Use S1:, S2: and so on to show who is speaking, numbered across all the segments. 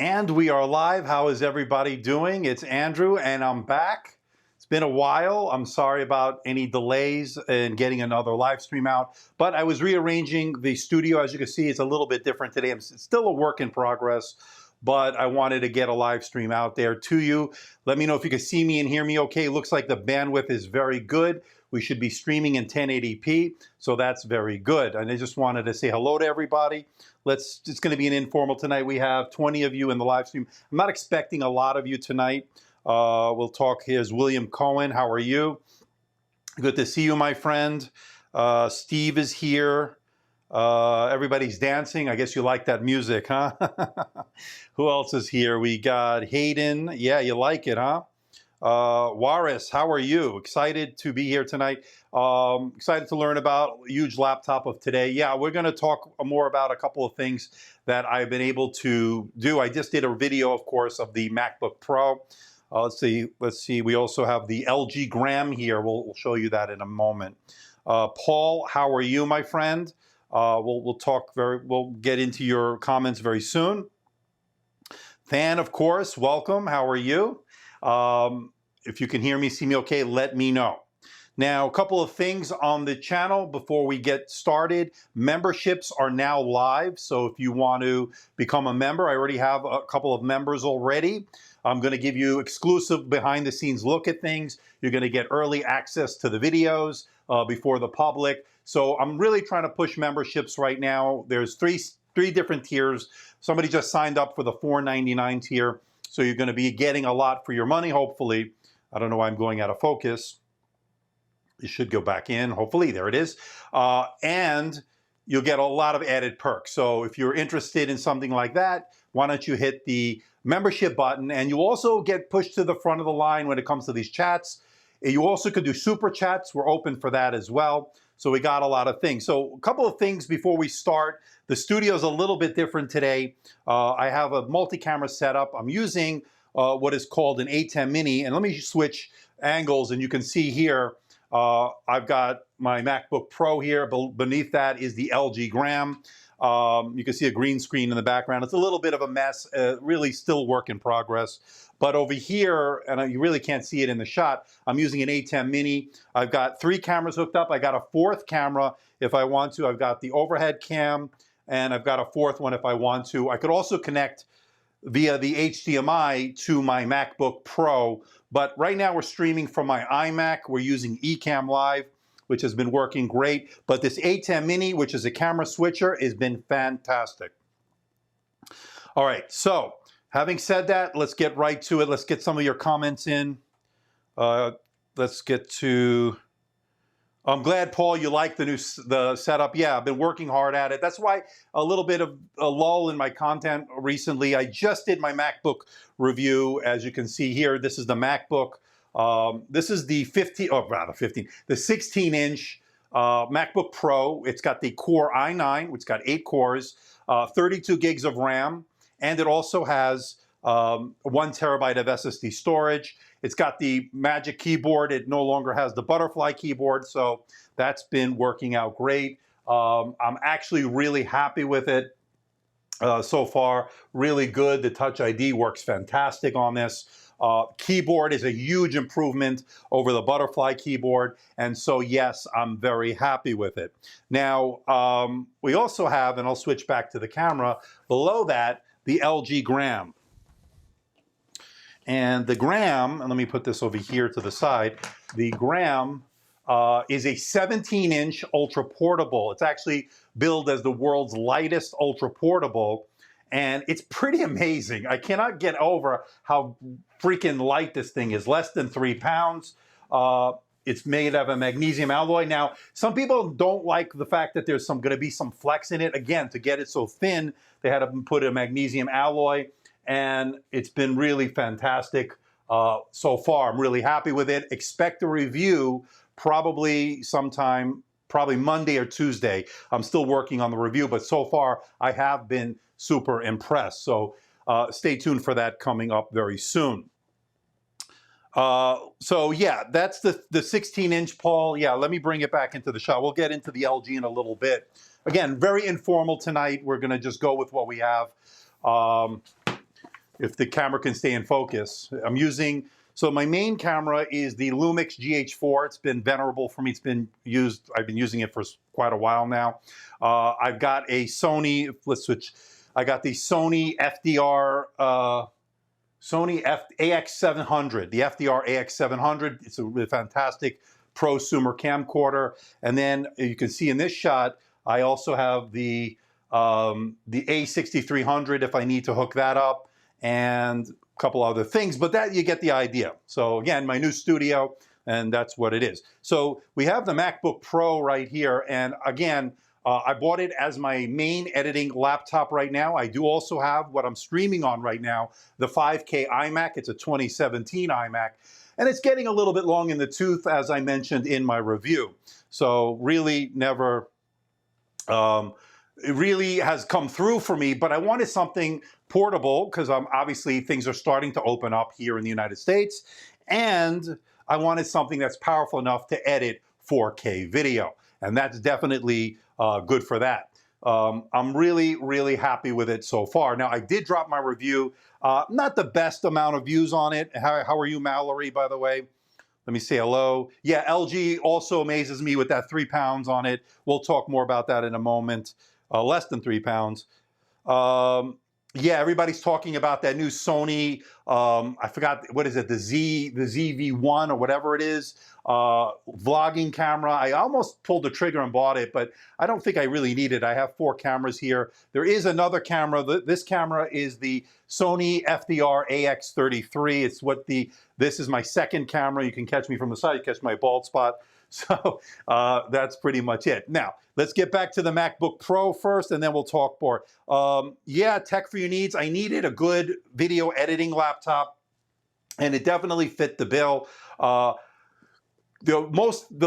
S1: And we are live. How is everybody doing? It's Andrew, and I'm back. It's been a while. I'm sorry about any delays in getting another live stream out, but I was rearranging the studio. As you can see, it's a little bit different today. It's still a work in progress, but I wanted to get a live stream out there to you. Let me know if you can see me and hear me okay. Looks like the bandwidth is very good. We should be streaming in 1080p, so that's very good. And I just wanted to say hello to everybody. It's going to be an informal tonight. We have 20 of you in the live stream. I'm not expecting a lot of you tonight. We'll talk. Here's William Cohen. How are you? Good to see you, my friend. Steve is here. Everybody's dancing. I guess you like that music, huh? Who else is here? We got Hayden. Yeah, you like it, huh? Waris, how are you? Excited to be here tonight. Excited to learn about huge laptop of today. Yeah, we're going to talk more about a couple of things that I've been able to do. I just did a video, of course, of the MacBook Pro. Let's see. We also have the LG Gram here. We'll show you that in a moment. Paul, how are you, my friend? We'll get into your comments very soon. Than, of course, welcome. How are you? If you can hear me, see me okay, let me know. Now, a couple of things on the channel before we get started. Memberships are now live, so if you want to become a member, I already have a couple of members already. I'm going to give you exclusive behind-the-scenes look at things. You're going to get early access to the videos before the public. So I'm really trying to push memberships right now. There's three different tiers. Somebody just signed up for the $4.99 tier. So you're going to be getting a lot for your money, hopefully. I don't know why I'm going out of focus. You should go back in. Hopefully, there it is. And you'll get a lot of added perks. So if you're interested in something like that, why don't you hit the membership button? And you also get pushed to the front of the line when it comes to these chats. You also could do super chats. We're open for that as well. So we got a lot of things. So a couple of things before we start. The studio is a little bit different today. I have a multi-camera setup. I'm using what is called an A10 Mini. And let me switch angles. And you can see here, I've got my MacBook Pro here. Beneath that is the LG Gram. You can see a green screen in the background. It's a little bit of a mess, really still work in progress. But over here, and you really can't see it in the shot, I'm using an A10 Mini. I've got 3 cameras hooked up. I got a 4th camera if I want to. I've got the overhead cam, and I've got a 4th one if I want to. I could also connect via the HDMI to my MacBook Pro. But right now we're streaming from my iMac. We're using Ecamm Live, which has been working great. But this A10 Mini, which is a camera switcher, has been fantastic. All right, so having said that, let's get right to it. Let's get some of your comments in. Let's get to... I'm glad, Paul, you like the setup. Yeah, I've been working hard at it. That's why a little bit of a lull in my content recently. I just did my MacBook review. As you can see here, this is the MacBook. This is the 16-inch MacBook Pro. It's got the Core i9, which got 8 cores, 32 gigs of RAM, and it also has 1 terabyte of SSD storage. It's got the Magic Keyboard. It no longer has the butterfly keyboard, so that's been working out great. I'm actually really happy with it so far. Really good. The Touch ID works fantastic on this. Keyboard is a huge improvement over the butterfly keyboard, and so yes, I'm very happy with it. Now, we also have, and I'll switch back to the camera, below that, the LG Gram. And the Gram, and let me put this over here to the side, the Gram is a 17-inch ultra portable. It's actually billed as the world's lightest ultra portable, and it's pretty amazing. I cannot get over how freaking light this thing is, less than 3 pounds. It's made of a magnesium alloy. Now, some people don't like the fact that there's going to be some flex in it. Again, to get it so thin, they had to put a magnesium alloy. And it's been really fantastic so far. I'm really happy with it. Expect a review probably sometime, probably Monday or Tuesday. I'm still working on the review, but so far I have been super impressed. So stay tuned for that coming up very soon. So yeah, that's the 16-inch, Paul. Yeah, let me bring it back into the shot. We'll get into the LG in a little bit. Again, very informal tonight. We're going to just go with what we have. if the camera can stay in focus. I'm using, so my main camera is the Lumix GH4. It's been venerable for me. It's been used, I've been using it for quite a while now. I've got a Sony, let's switch. I got the Sony FDR, AX700, the FDR AX700. It's a really fantastic prosumer camcorder. And then you can see in this shot, I also have the A6300 if I need to hook that up, and a couple other things, but that you get the idea. So again, my new studio, and that's what it is. So we have the MacBook Pro right here, and again, I bought it as my main editing laptop right now. I do also have what I'm streaming on right now, the 5K iMac. It's a 2017 iMac, and it's getting a little bit long in the tooth, as I mentioned in my review. So really never, it really has come through for me, but I wanted something portable because obviously things are starting to open up here in the United States, and I wanted something that's powerful enough to edit 4K video, and that's definitely good for that. I'm really, really happy with it so far. Now, I did drop my review. Not the best amount of views on it. How are you, Mallory, by the way? Let me say hello. Yeah, LG also amazes me with that 3 pounds on it. We'll talk more about that in a moment. Less than 3 pounds. Yeah, everybody's talking about that new Sony, I forgot, what is it, the ZV-1 or whatever it is, vlogging camera. I almost pulled the trigger and bought it, but I don't think I really need it. I have 4 cameras here. There is another camera. This camera is the Sony FDR AX33. It's what this is my second camera. You can catch me from the side, you catch my bald spot. So that's pretty much it. Now, let's get back to the MacBook Pro first, and then we'll talk more. Yeah, tech for your needs. I needed a good video editing laptop, and it definitely fit the bill. The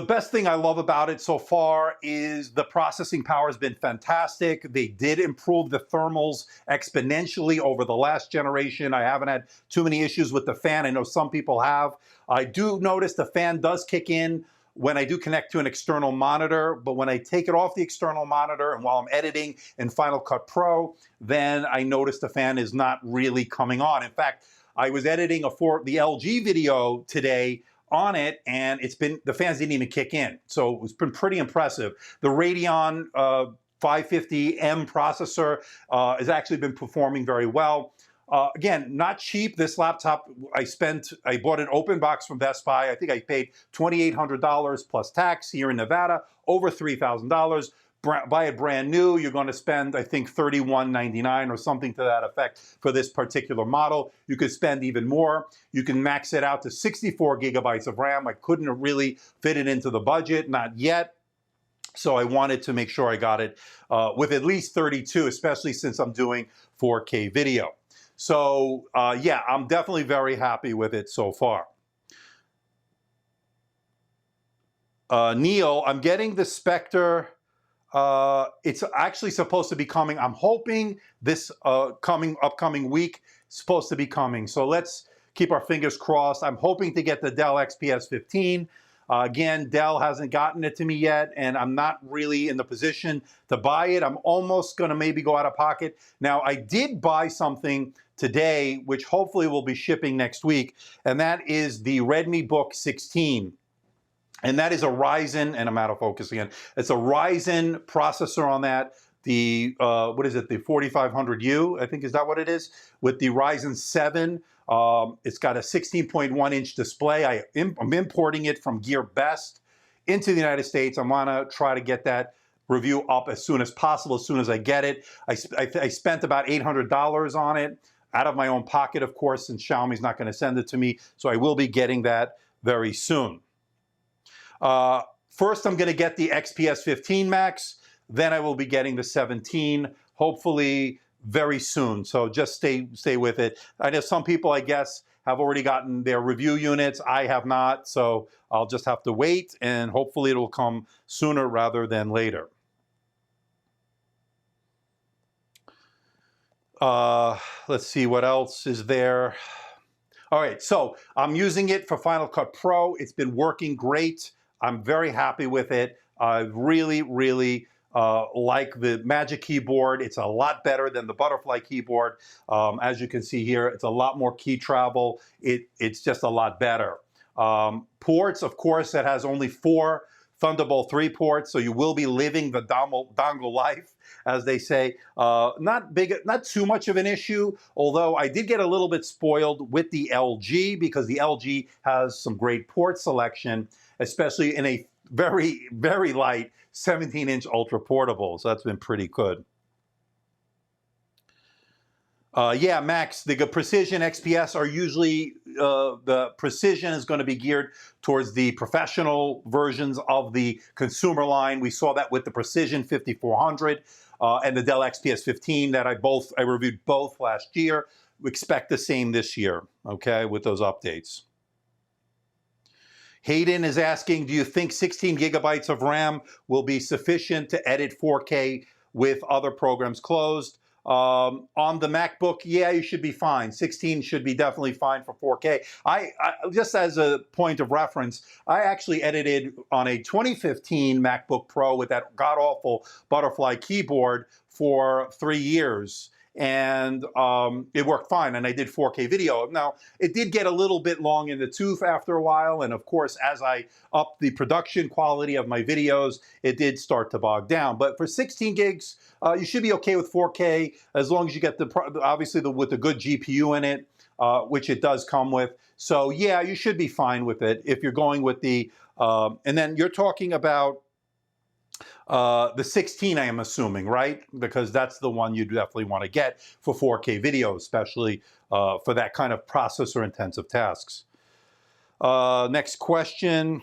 S1: best thing I love about it so far is the processing power has been fantastic. They did improve the thermals exponentially over the last generation. I haven't had too many issues with the fan. I know some people have. I do notice the fan does kick in when I do connect to an external monitor, but when I take it off the external monitor and while I'm editing in Final Cut Pro, then I notice the fan is not really coming on. In fact, I was editing the LG video today on it, and the fans didn't even kick in. So it's been pretty impressive. The Radeon 550M processor has actually been performing very well. Again, not cheap. This laptop, I bought an open box from Best Buy. I think I paid $2,800 plus tax here in Nevada, over $3,000. Buy it brand new, you're going to spend, I think, $31.99 or something to that effect for this particular model. You could spend even more. You can max it out to 64 gigabytes of RAM. I couldn't really fit it into the budget, not yet. So I wanted to make sure I got it with at least 32, especially since I'm doing 4K video. So yeah, I'm definitely very happy with it so far. Neil, I'm getting the Spectre. It's actually supposed to be coming. I'm hoping this upcoming week is supposed to be coming. So let's keep our fingers crossed. I'm hoping to get the Dell XPS 15. Again, Dell hasn't gotten it to me yet, and I'm not really in the position to buy it. I'm almost going to maybe go out of pocket. Now, I did buy something today, which hopefully will be shipping next week, and that is the Redmi Book 16. And that is a Ryzen, and I'm out of focus again. It's a Ryzen processor on that. The, what is it, the 4500U, I think, is that what it is? With the Ryzen 7. It's got a 16.1-inch display. I'm importing it from GearBest into the United States. I want to try to get that review up as soon as possible, as soon as I get it. I spent about $800 on it, out of my own pocket, of course, since Xiaomi's not going to send it to me. So I will be getting that very soon. First, I'm going to get the XPS 15 Max. Then I will be getting the 17, hopefully very soon. So just stay with it. I know some people, I guess, have already gotten their review units. I have not, so I'll just have to wait, and hopefully it'll come sooner rather than later. Let's see what else is there. All right, so I'm using it for Final Cut Pro. It's been working great. I'm very happy with it. I've really like the Magic Keyboard. It's a lot better than the Butterfly keyboard. As you can see here, it's a lot more key travel. It's just a lot better. Ports, of course, it has only 4 Thunderbolt 3 ports, so you will be living the dongle life, as they say. Not too much of an issue, although I did get a little bit spoiled with the LG, because the LG has some great port selection, especially in a very, very light 17-inch ultra portable. So that's been pretty good. Yeah, Max, the Precision XPS are usually, the Precision is going to be geared towards the professional versions of the consumer line. We saw that with the Precision 5400 and the Dell XPS 15 that I reviewed both last year. We expect the same this year, okay, with those updates. Hayden is asking, do you think 16 gigabytes of RAM will be sufficient to edit 4K with other programs closed? On the MacBook, yeah, you should be fine. 16 should be definitely fine for 4K. I just as a point of reference, I actually edited on a 2015 MacBook Pro with that god-awful Butterfly keyboard for 3 years. And it worked fine, and I did 4K video. Now, it did get a little bit long in the tooth after a while, and of course, as I upped the production quality of my videos, it did start to bog down. But for 16 gigs, you should be okay with 4K, as long as you get obviously with a good GPU in it, which it does come with. So yeah, you should be fine with it if you're going with the, and then you're talking about the 16, I am assuming, right? Because that's the one you definitely want to get for 4K video, especially for that kind of processor-intensive tasks. Next question.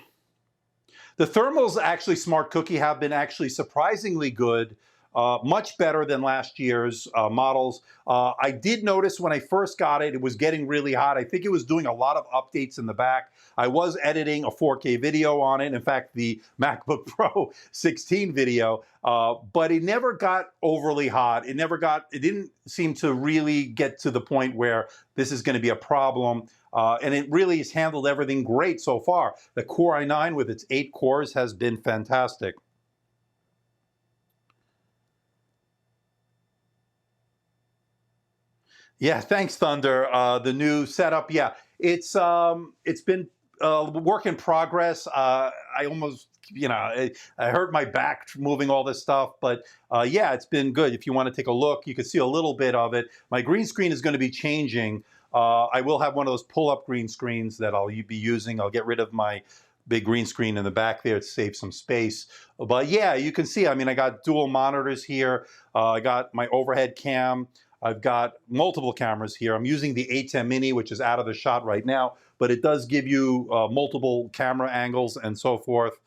S1: The thermals, actually, Smart Cookie, have been actually surprisingly good. Much better than last year's models. I did notice when I first got it, it was getting really hot. I think it was doing a lot of updates in the back. I was editing a 4K video on it. In fact, the MacBook Pro 16 video, but it never got overly hot. It didn't seem to really get to the point where this is going to be a problem. And it really has handled everything great so far. The Core i9 with its 8 cores has been fantastic. Yeah, thanks, Thunder. The new setup, yeah, it's been work in progress. I almost, I hurt my back moving all this stuff, but yeah, it's been good. If you want to take a look, you can see a little bit of it. My green screen is going to be changing. I will have one of those pull-up green screens that I'll be using. I'll get rid of my big green screen in the back there to save some space. But yeah, you can see, I mean, I got dual monitors here. I got my overhead cam. I've got multiple cameras here. I'm using the A10 Mini, which is out of the shot right now, but it does give you multiple camera angles and so forth.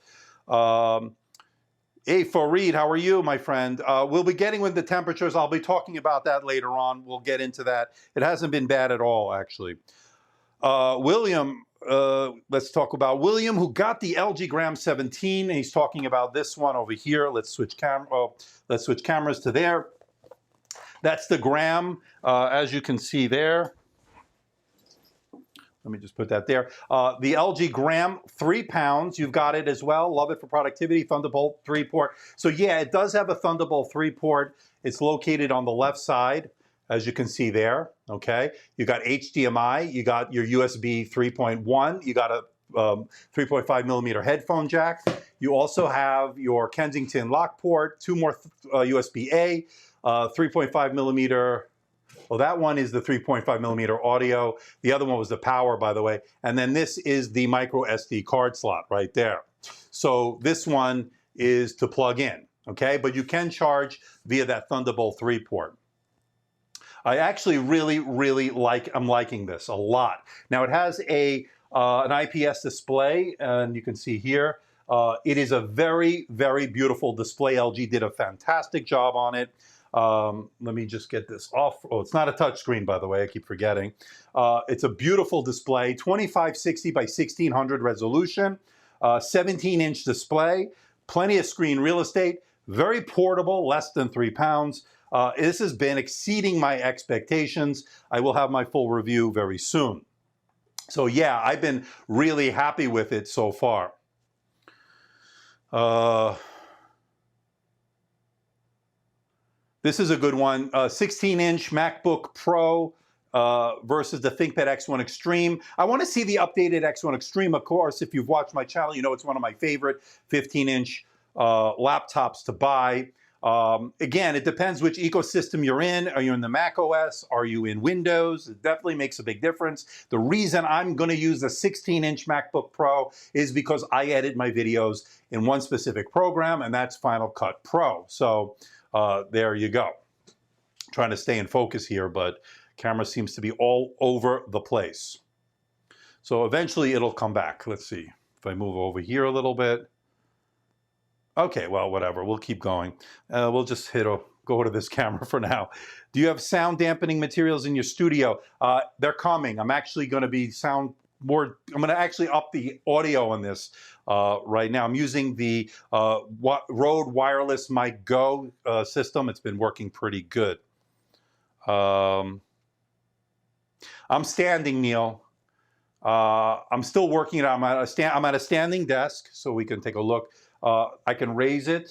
S1: Hey, Fareed, how are you, my friend? We'll be getting with the temperatures. I'll be talking about that later on. We'll get into that. It hasn't been bad at all, actually. William, let's talk about William, who got the LG Gram 17. He's talking about this one over here. Let's switch cameras to there. That's the Gram, as you can see there. Let me just put that there. The LG Gram, 3 pounds. You've got it as well. Love it for productivity. Thunderbolt 3 port. So yeah, it does have a Thunderbolt 3 port. It's located on the left side, as you can see there. Okay. You got HDMI. You got your USB 3.1. You got a 3.5 millimeter headphone jack. You also have your Kensington lock port. 2 more USB-A. 3.5 millimeter, well, that one is the 3.5 millimeter audio. The other one was the power, by the way. And then this is the micro SD card slot right there. So this one is to plug in, okay? But you can charge via that Thunderbolt 3 port. I actually really I'm liking this a lot. Now it has an IPS display, and you can see here, it is a very beautiful display. LG did a fantastic job on it. Let me just get this off. Oh, it's not a touch screen, by the way. I keep forgetting. It's a beautiful display, 2560 by 1600 resolution, 17-inch display, plenty of screen real estate, very portable, less than 3 pounds. This has been exceeding my expectations. I will have my full review very soon. So yeah, I've been really happy with it so far. This is a good one. 16-inch MacBook Pro versus the ThinkPad X1 Extreme. I want to see the updated X1 Extreme, of course. If you've watched my channel, you know it's one of my favorite 15-inch laptops to buy. Again, it depends which ecosystem you're in. Are you in the Mac OS? Are you in Windows? It definitely makes a big difference. The reason I'm going to use the 16-inch MacBook Pro is because I edit my videos in one specific program, and that's Final Cut Pro. So there you go. Trying to stay in focus here, but camera seems to be all over the place. So eventually it'll come back. Let's see if I move over here a little bit. Okay, well, whatever. We'll keep going. We'll just go to this camera for now. Do you have sound dampening materials in your studio? They're coming. I'm actually going to be I'm going to actually up the audio on this right now. I'm using the Rode Wireless Mic Go system. It's been working pretty good. I'm standing, Neil. I'm still working it out. I'm at a standing desk, so we can take a look. I can raise it.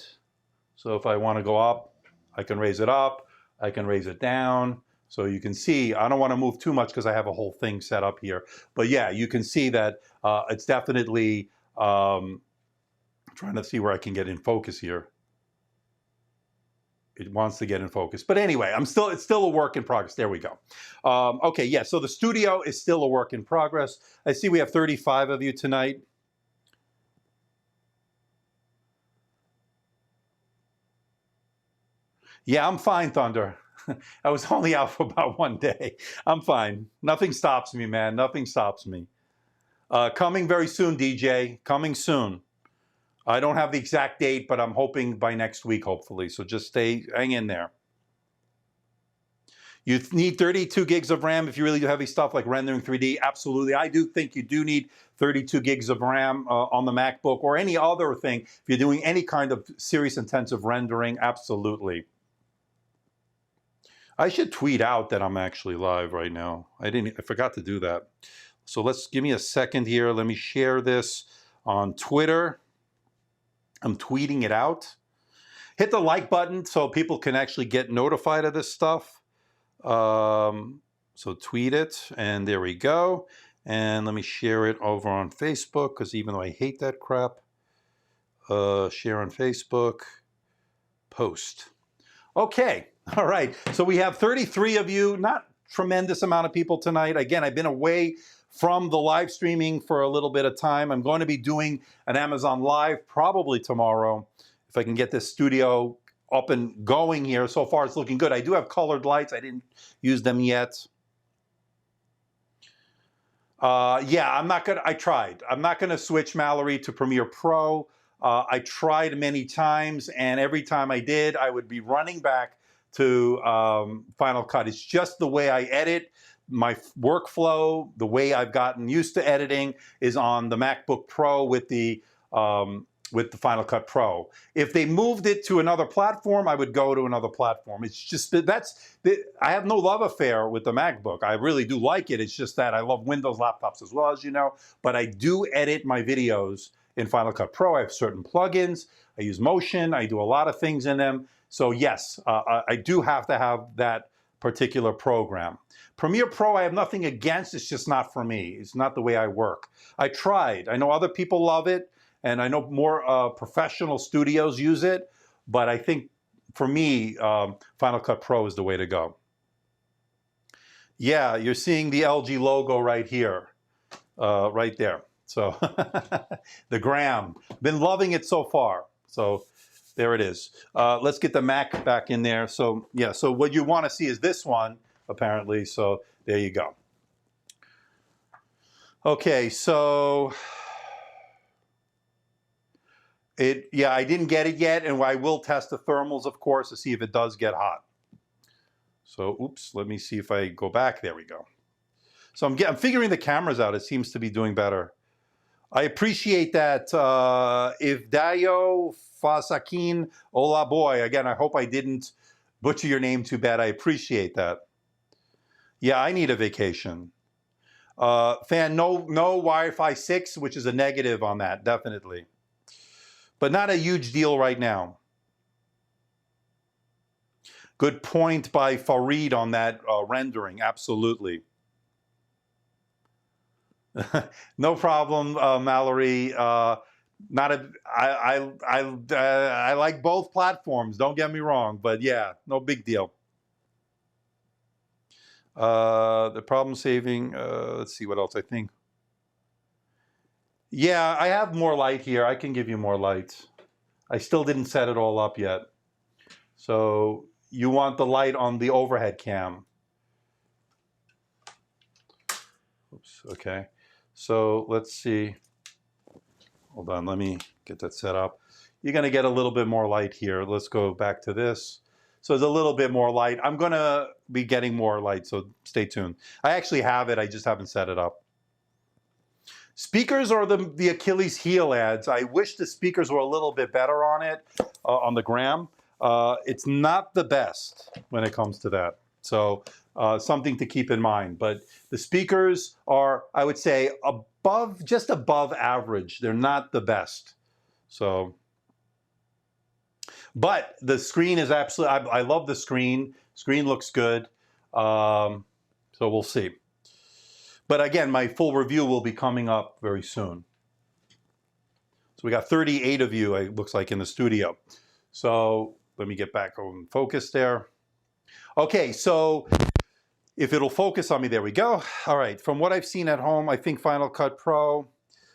S1: So if I want to go up, I can raise it up. I can raise it down. So you can see, I don't want to move too much because I have a whole thing set up here. But yeah, you can see that it's definitely, trying to see where I can get in focus here. It wants to get in focus. But anyway, it's still a work in progress. There we go. Okay, yeah, so the studio is still a work in progress. I see we have 35 of you tonight. Yeah, I'm fine, Thunder. I was only out for about one day. I'm fine. Nothing stops me, man. Nothing stops me. Coming very soon, DJ. Coming soon. I don't have the exact date, but I'm hoping by next week, hopefully. So just hang in there. You need 32 gigs of RAM if you really do heavy stuff like rendering 3D. Absolutely. I do think you do need 32 gigs of RAM on the MacBook or any other thing. If you're doing any kind of serious intensive rendering, absolutely. I should tweet out that I'm actually live right now. I forgot to do that. So give me a second here. Let me share this on Twitter. I'm tweeting it out. Hit the like button so people can actually get notified of this stuff. So tweet it, and there we go. And let me share it over on Facebook, because even though I hate that crap, share on Facebook, post. Okay, all right. So we have 33 of you, not tremendous amount of people tonight. Again, I've been away from the live streaming for a little bit of time. I'm going to be doing an Amazon Live probably tomorrow if I can get this studio up and going here. So far it's looking good. I do have colored lights. I didn't use them yet. Yeah, I tried. I'm not gonna switch Mallory to Premiere Pro. I tried many times, and every time I did, I would be running back to Final Cut. It's just the way I edit. My workflow, the way I've gotten used to editing, is on the MacBook Pro with the Final Cut Pro. If they moved it to another platform, I would go to another platform. It's just I have no love affair with the MacBook. I really do like it. It's just that I love Windows laptops as well, as you know. But I do edit my videos in Final Cut Pro. I have certain plugins. I use Motion. I do a lot of things in them. So yes, I do have to have that particular program. Premiere Pro, I have nothing against. It's just not for me. It's not the way I work. I tried. I know other people love it, and I know more professional studios use it, but I think for me, Final Cut Pro is the way to go. Yeah, you're seeing the LG logo right here, right there. So the Gram. Been loving it so far. So there it is. Let's get the Mac back in there. So yeah, so what you want to see is this one, apparently. So there you go. Okay, so yeah, I didn't get it yet, and I will test the thermals, of course, to see if it does get hot. So, oops, let me see if I go back. There we go. So I'm figuring the cameras out. It seems to be doing better. I appreciate that. If Dayo Fasakin, hola boy. Again, I hope I didn't butcher your name too bad. I appreciate that. Yeah, I need a vacation. Fan, no Wi-Fi 6, which is a negative on that, definitely. But not a huge deal right now. Good point by Farid on that rendering. Absolutely. No problem, Mallory. Not a. I like both platforms. Don't get me wrong, but yeah, no big deal. The problem saving. Let's see what else I think. Yeah, I have more light here. I can give you more light. I still didn't set it all up yet. So you want the light on the overhead cam. Oops, okay. So let's see. Hold on, let me get that set up. You're gonna get a little bit more light here. Let's go back to this. So there's a little bit more light. I'm gonna be getting more light, so stay tuned. I actually have it, I just haven't set it up. Speakers are the Achilles heel ads. I wish the speakers were a little bit better on it, on the gram. It's not the best when it comes to that. So something to keep in mind. But the speakers are, I would say, just above average. They're not the best. So, but the screen is absolutely, I love the screen. Screen looks good. So we'll see. But again, my full review will be coming up very soon. So we got 38 of you, it looks like, in the studio. So let me get back on focus there. Okay, so if it'll focus on me, there we go. All right, from what I've seen at home, I think Final Cut Pro.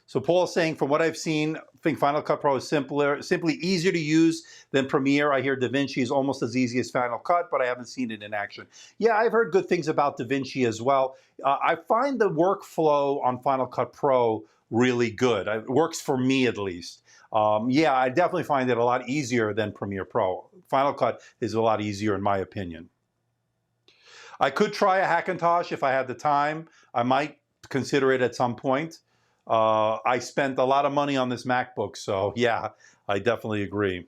S1: So Paul's saying, from what I've seen, I think Final Cut Pro is simply easier to use than Premiere. I hear DaVinci is almost as easy as Final Cut, but I haven't seen it in action. Yeah, I've heard good things about DaVinci as well. I find the workflow on Final Cut Pro really good. It works for me at least. Yeah, I definitely find it a lot easier than Premiere Pro. Final Cut is a lot easier in my opinion. I could try a Hackintosh if I had the time. I might consider it at some point. I spent a lot of money on this MacBook, so yeah, I definitely agree.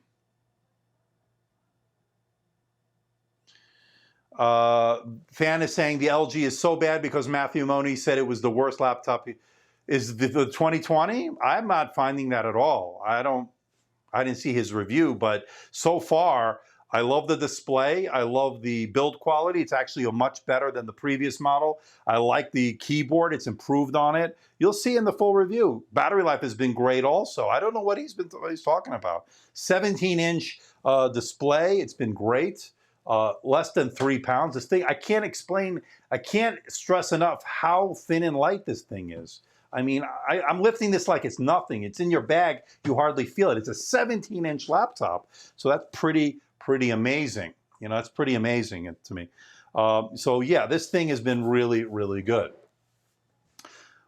S1: Fan is saying the LG is so bad because Matthew Moni said it was the worst laptop. Is the 2020? I'm not finding that at all. I didn't see his review, but so far, I love the display. I love the build quality. It's actually much better than the previous model. I like the keyboard. It's improved on it. You'll see in the full review. Battery life has been great also. I don't know what he's talking about. 17-inch display. It's been great. Less than 3 pounds. This thing, I can't stress enough how thin and light this thing is. I mean, I'm lifting this like it's nothing. It's in your bag. You hardly feel it. It's a 17-inch laptop. So that's pretty amazing. You know, that's pretty amazing to me. So yeah, this thing has been really, really good.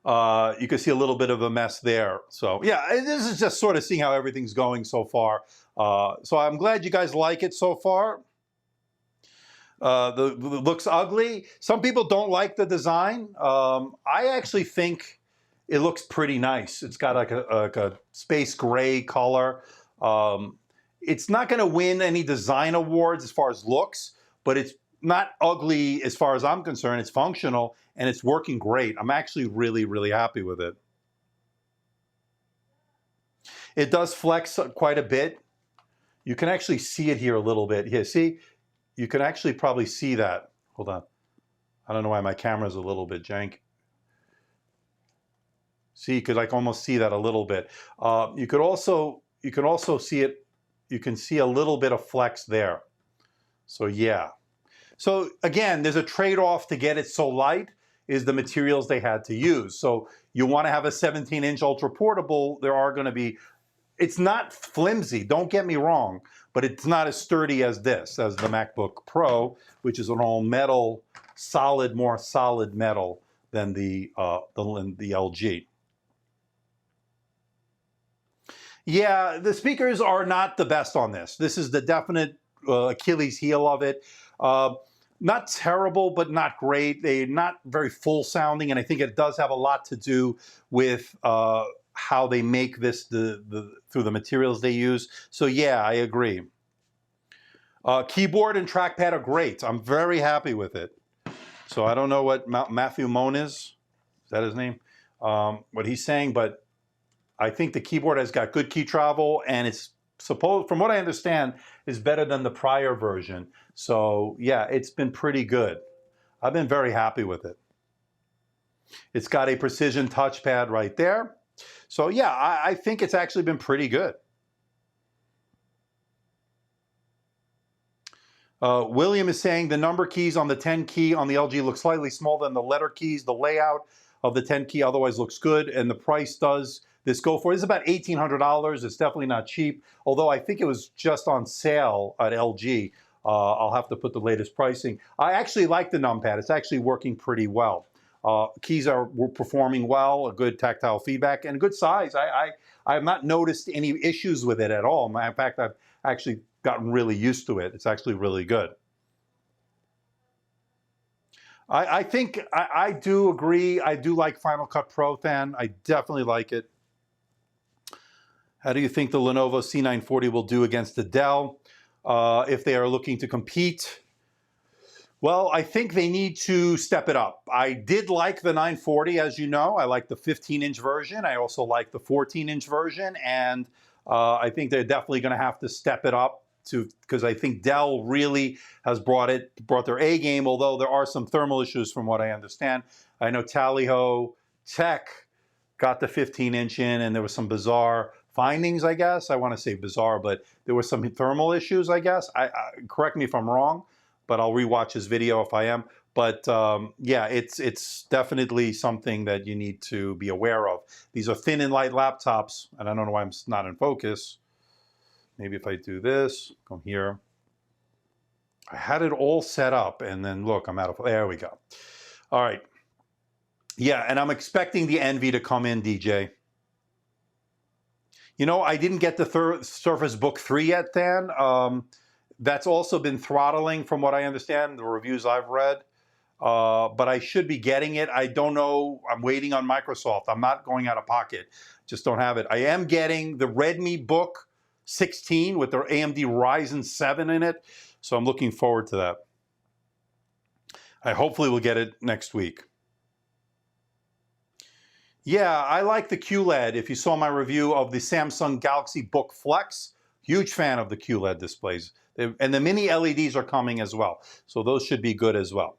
S1: You can see a little bit of a mess there. So yeah, this is just sort of seeing how everything's going so far. So I'm glad you guys like it so far. The looks ugly. Some people don't like the design. I actually think it looks pretty nice. It's got like a space gray color. It's not going to win any design awards as far as looks, but it's not ugly as far as I'm concerned. It's functional and it's working great. I'm actually really, really happy with it. It does flex quite a bit. You can actually see it here a little bit. Here, see? You can actually probably see that. Hold on. I don't know why my camera's a little bit jank. See, you could like almost see that a little bit. You can also see it. You can see a little bit of flex there. So yeah. So again, there's a trade-off to get it so light is the materials they had to use. So you want to have a 17-inch ultra portable. There are going to be. It's not flimsy. Don't get me wrong, but it's not as sturdy as this, as the MacBook Pro, which is an all metal, solid, more solid metal than the LG. Yeah, the speakers are not the best on this. This is the definite Achilles heel of it. Not terrible, but not great. They're not very full sounding, and I think it does have a lot to do with how they make this through the materials they use. So yeah, I agree. Keyboard and trackpad are great. I'm very happy with it. So I don't know what Matthew Moan is that his name? What he's saying, but I think the keyboard has got good key travel, and it's supposed, from what I understand, is better than the prior version. So yeah, it's been pretty good. I've been very happy with it. It's got a precision touchpad right there. So yeah, I think it's actually been pretty good. William is saying the number keys on the 10 key on the LG look slightly smaller than the letter keys. The layout of the 10 key otherwise looks good, and the price does this go for? It's about $1,800. It's definitely not cheap, although I think it was just on sale at LG. I'll have to put the latest pricing. I actually like the numpad. It's actually working pretty well. Keys are performing well, a good tactile feedback, and a good size. I have not noticed any issues with it at all. In fact, I've actually gotten really used to it. It's actually really good. I think I do agree. I do like Final Cut Pro, Than. I definitely like it. How do you think the Lenovo C940 will do against the Dell if they are looking to compete? Well, I think they need to step it up. I did like the 940, as you know. I like the 15-inch version. I also like the 14-inch version, and I think they're definitely going to have to step it up because I think Dell really has brought their A game. Although there are some thermal issues, from what I understand. I know Tally-Ho Tech got the 15-inch in, and there was some bizarre findings, I guess. I want to say bizarre, but there were some thermal issues, I guess. Correct me if I'm wrong, but I'll rewatch his video if I am. But yeah, it's definitely something that you need to be aware of. These are thin and light laptops, and I don't know why I'm not in focus. Maybe if I do this, come here. I had it all set up, and then look, I'm out of, there we go. All right. Yeah, and I'm expecting the Envy to come in, DJ. You know, I didn't get the Surface Book 3 yet, Than. That's also been throttling from what I understand, the reviews I've read. But I should be getting it. I don't know. I'm waiting on Microsoft. I'm not going out of pocket. Just don't have it. I am getting the Redmi Book 16 with their AMD Ryzen 7 in it. So I'm looking forward to that. I hopefully will get it next week. Yeah, I like the QLED. If you saw my review of the Samsung Galaxy Book Flex, huge fan of the QLED displays. And the mini LEDs are coming as well. So those should be good as well.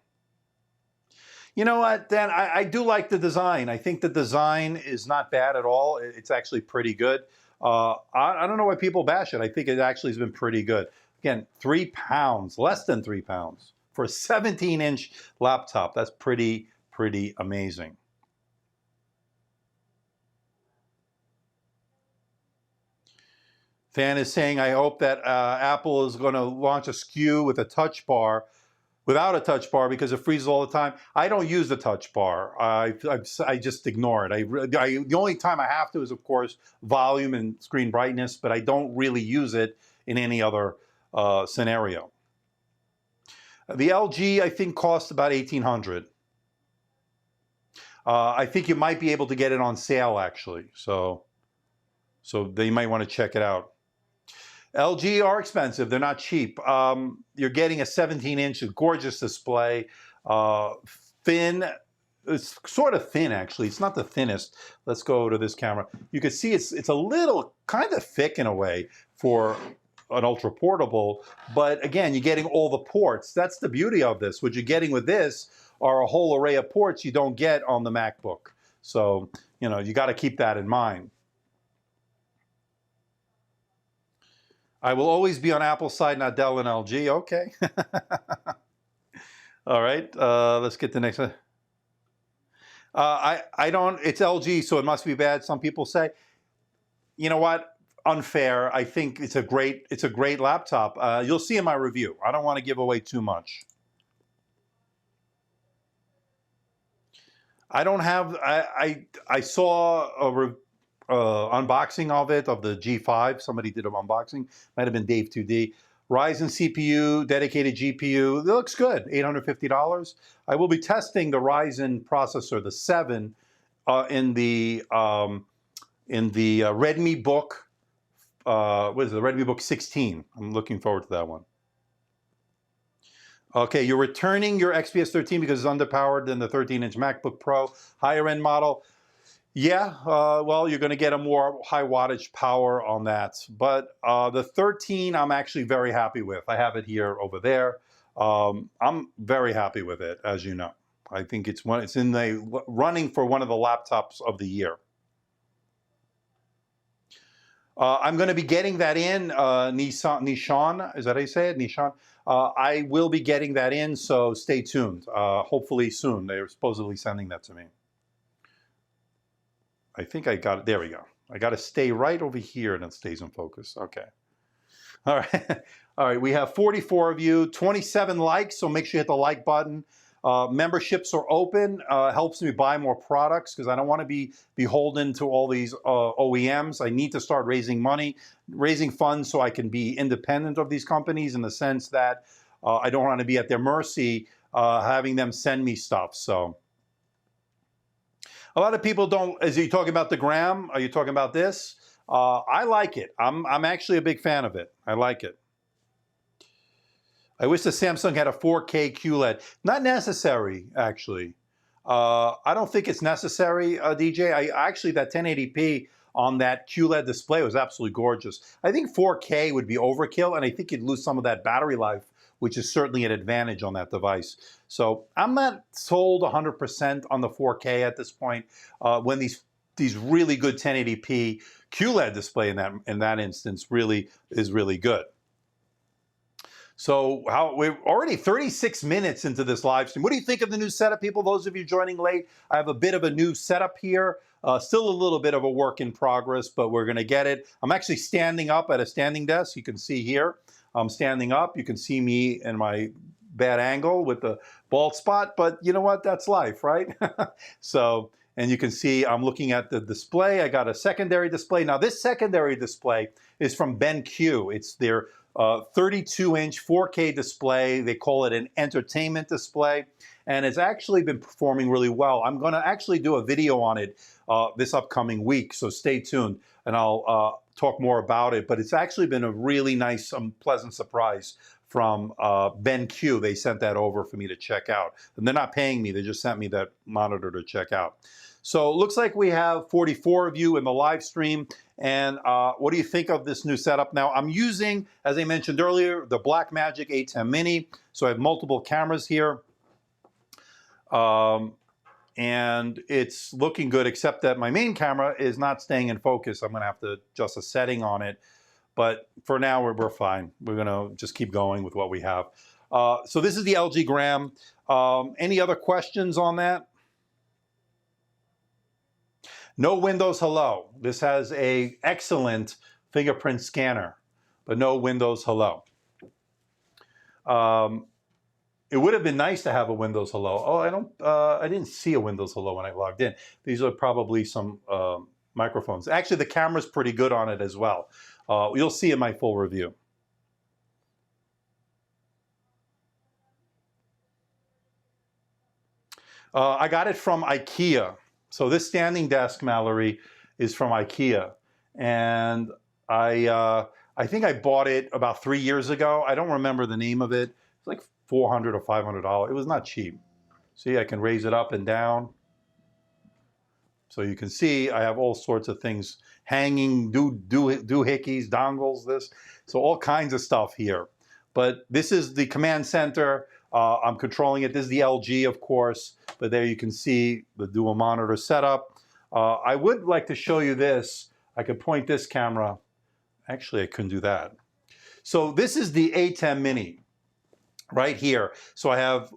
S1: You know what, Dan? I do like the design. I think the design is not bad at all. It's actually pretty good. I don't know why people bash it. I think it actually has been pretty good. Again, £3, less than £3 for a 17-inch laptop. That's pretty amazing. Fan is saying, I hope that Apple is going to launch a SKU with a touch bar, without a touch bar, because it freezes all the time. I don't use the touch bar. I just ignore it. The only time I have to is, of course, volume and screen brightness, but I don't really use it in any other scenario. The LG, I think, costs about $1,800. I think you might be able to get it on sale, actually. So they might want to check it out. LG are expensive. They're not cheap. You're getting a 17-inch, gorgeous display. Thin. It's sort of thin, actually. It's not the thinnest. Let's go to this camera. You can see it's a little kind of thick in a way for an ultra portable. But again, you're getting all the ports. That's the beauty of this. What you're getting with this are a whole array of ports you don't get on the MacBook. So, you know, you got to keep that in mind. I will always be on Apple's side, not Dell and LG. Okay. All right. Let's get the next one. I don't. It's LG, so it must be bad. Some people say. You know what? Unfair. I think it's a great laptop. You'll see in my review. I don't want to give away too much. I don't have. I saw a unboxing of the G5. Somebody did an unboxing. Might have been Dave 2D. Ryzen CPU, dedicated GPU. It looks good. $850. I will be testing the Ryzen processor, the 7, in the Redmi Book. What is it? The Redmi Book 16. I'm looking forward to that one. Okay, you're returning your XPS 13 because it's underpowered than the 13-inch MacBook Pro higher end model. Yeah, well, you're going to get a more high wattage power on that. But the 13, I'm actually very happy with. I have it here over there. I'm very happy with it, as you know. I think it's in the running for one of the laptops of the year. I'm going to be getting that in, Nishan, is that how you say it? Nishan? I will be getting that in, so stay tuned. Hopefully soon. They're supposedly sending that to me. I think I got it. There we go. I got to stay right over here and it stays in focus. Okay. All right. All right. We have 44 of you, 27 likes, so make sure you hit the like button. Memberships are open. Helps me buy more products because I don't want to be beholden to all these OEMs. I need to start raising money, raising funds so I can be independent of these companies in the sense that I don't want to be at their mercy having them send me stuff. So a lot of people don't. Is he talking about the Gram? Are you talking about this? I like it. I'm actually a big fan of it. I like it. I wish the Samsung had a 4K QLED. Not necessary, actually. I don't think it's necessary, DJ. Actually, that 1080p on that QLED display was absolutely gorgeous. I think 4K would be overkill, and I think you'd lose some of that battery life, which is certainly an advantage on that device. So I'm not sold 100% on the 4K at this point. When these really good 1080p QLED display in that instance really is really good. So we're already 36 minutes into this live stream. What do you think of the new setup, people? Those of you joining late, I have a bit of a new setup here. Still a little bit of a work in progress, but we're going to get it. I'm actually standing up at a standing desk. You can see here, I'm standing up. You can see me in my bad angle with the bald spot, but you know what? That's life, right? So, and you can see I'm looking at the display. I got a secondary display. Now, this secondary display is from BenQ. It's their 32-inch 4K display. They call it an entertainment display, and it's actually been performing really well. I'm going to actually do a video on it this upcoming week, so stay tuned, and I'll talk more about it. But it's actually been a really nice, pleasant surprise from BenQ. They sent that over for me to check out, and they're not paying me. They just sent me that monitor to check out. So it looks like we have 44 of you in the live stream. And what do you think of this new setup? Now, I'm using, as I mentioned earlier, the Blackmagic A10 Mini. So I have multiple cameras here. And it's looking good, except that my main camera is not staying in focus. I'm going to have to adjust a setting on it. But for now, we're fine. We're going to just keep going with what we have. So this is the LG Gram. Any other questions on that? No Windows Hello. This has an excellent fingerprint scanner, but no Windows Hello. It would have been nice to have a Windows Hello. Oh, I didn't see a Windows Hello when I logged in. These are probably some microphones. Actually, the camera's pretty good on it as well. You'll see in my full review. I got it from IKEA. So this standing desk, Mallory, is from IKEA. And I think I bought it about 3 years ago. I don't remember the name of it. It's like $400 or $500. It was not cheap. See, I can raise it up and down. So you can see I have all sorts of things hanging, doohickeys, dongles, this. So all kinds of stuff here. But this is the command center. I'm controlling it. This is the LG, of course. But there you can see the dual monitor setup. I would like to show you this. I could point this camera. Actually, I couldn't do that. So this is the A10 Mini right here. So I have